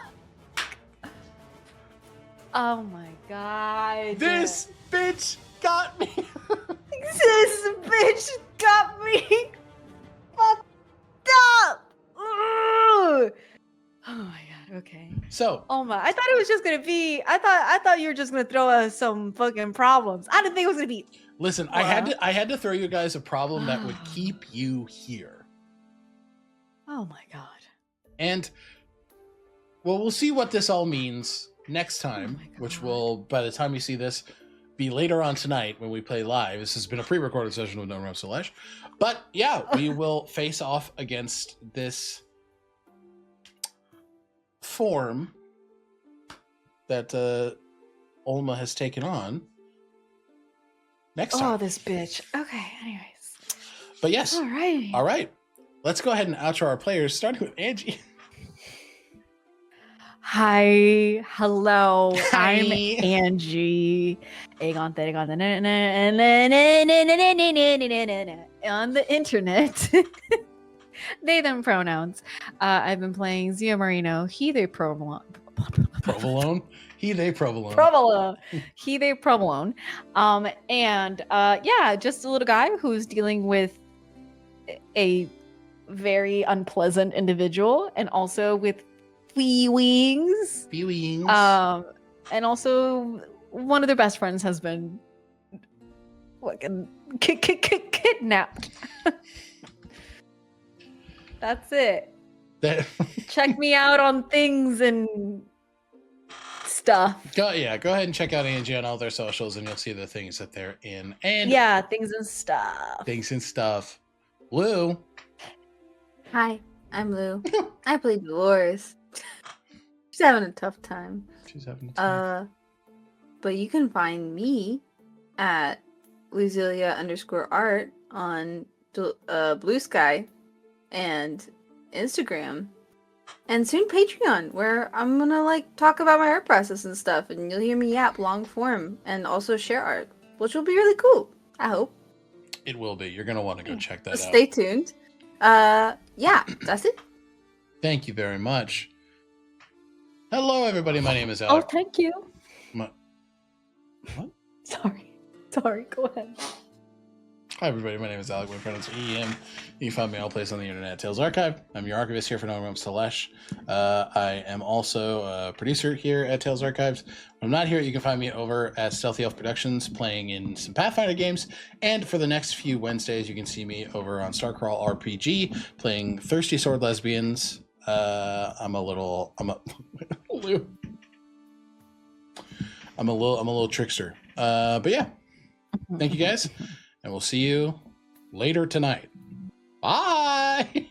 Oh my god. This bitch got me. This bitch got me fucked up. Ugh. Oh my god. Okay. So, Oh my! I thought it was just gonna be. I thought you were just gonna throw us some fucking problems. I didn't think it was gonna be. listen, I had to throw you guys a problem that would keep you here. Oh my god. And well, we'll see what this all means next time, my which God. will, by the time you see this, be later on tonight when we play live. This has been a pre-recorded session with Known Realms Tolesh. But yeah, we will face off against this form that Ulma has taken on next Oh, time. this bitch. Okay. Anyways. But yes, All right. all right. Let's go ahead and outro our players, starting with Angie. Hi. Hello. Hi. I'm Angie. Agonethetic on the internet. They them pronouns. I've been playing Zia Marino. He they provolone. Provolone? He, they, provolone. Provolone. He they provolone. Yeah, just a little guy who's dealing with a very unpleasant individual and also with feelings. Feelings. And also one of their best friends has been fucking kidnapped. That's it. That, Check me out on things and stuff. go ahead and check out Angie on all their socials and you'll see the things that they're in. And Yeah, things and stuff. things and stuff. Lou. Hi, I'm Lou. I play Dolores. She's having a tough time. She's having a time. But you can find me at Luzilia_art on Blue Sky and Instagram. And soon Patreon, where I'm gonna talk about my art process and stuff, and you'll hear me yap long form and also share art, which will be really cool. I hope. It will be. You're gonna want to go check that So out. stay tuned. Yeah, that's it. Thank you very much. Hello, everybody. My name is Oh, Alec. thank you. What? Sorry. Go ahead. Hi, everybody. My name is Alec. My pronouns are EM. You can find me all places on the internet at Tales Archive. I'm your archivist here for No Realms Tolesh. I am also a producer here at Tales Archives. When I'm not here, you can find me over at Stealthy Elf Productions playing in some Pathfinder games. And for the next few Wednesdays, you can see me over on Starcrawl RPG playing Thirsty Sword Lesbians. I'm a little trickster. But yeah, thank you guys. And we'll see you later tonight. Bye!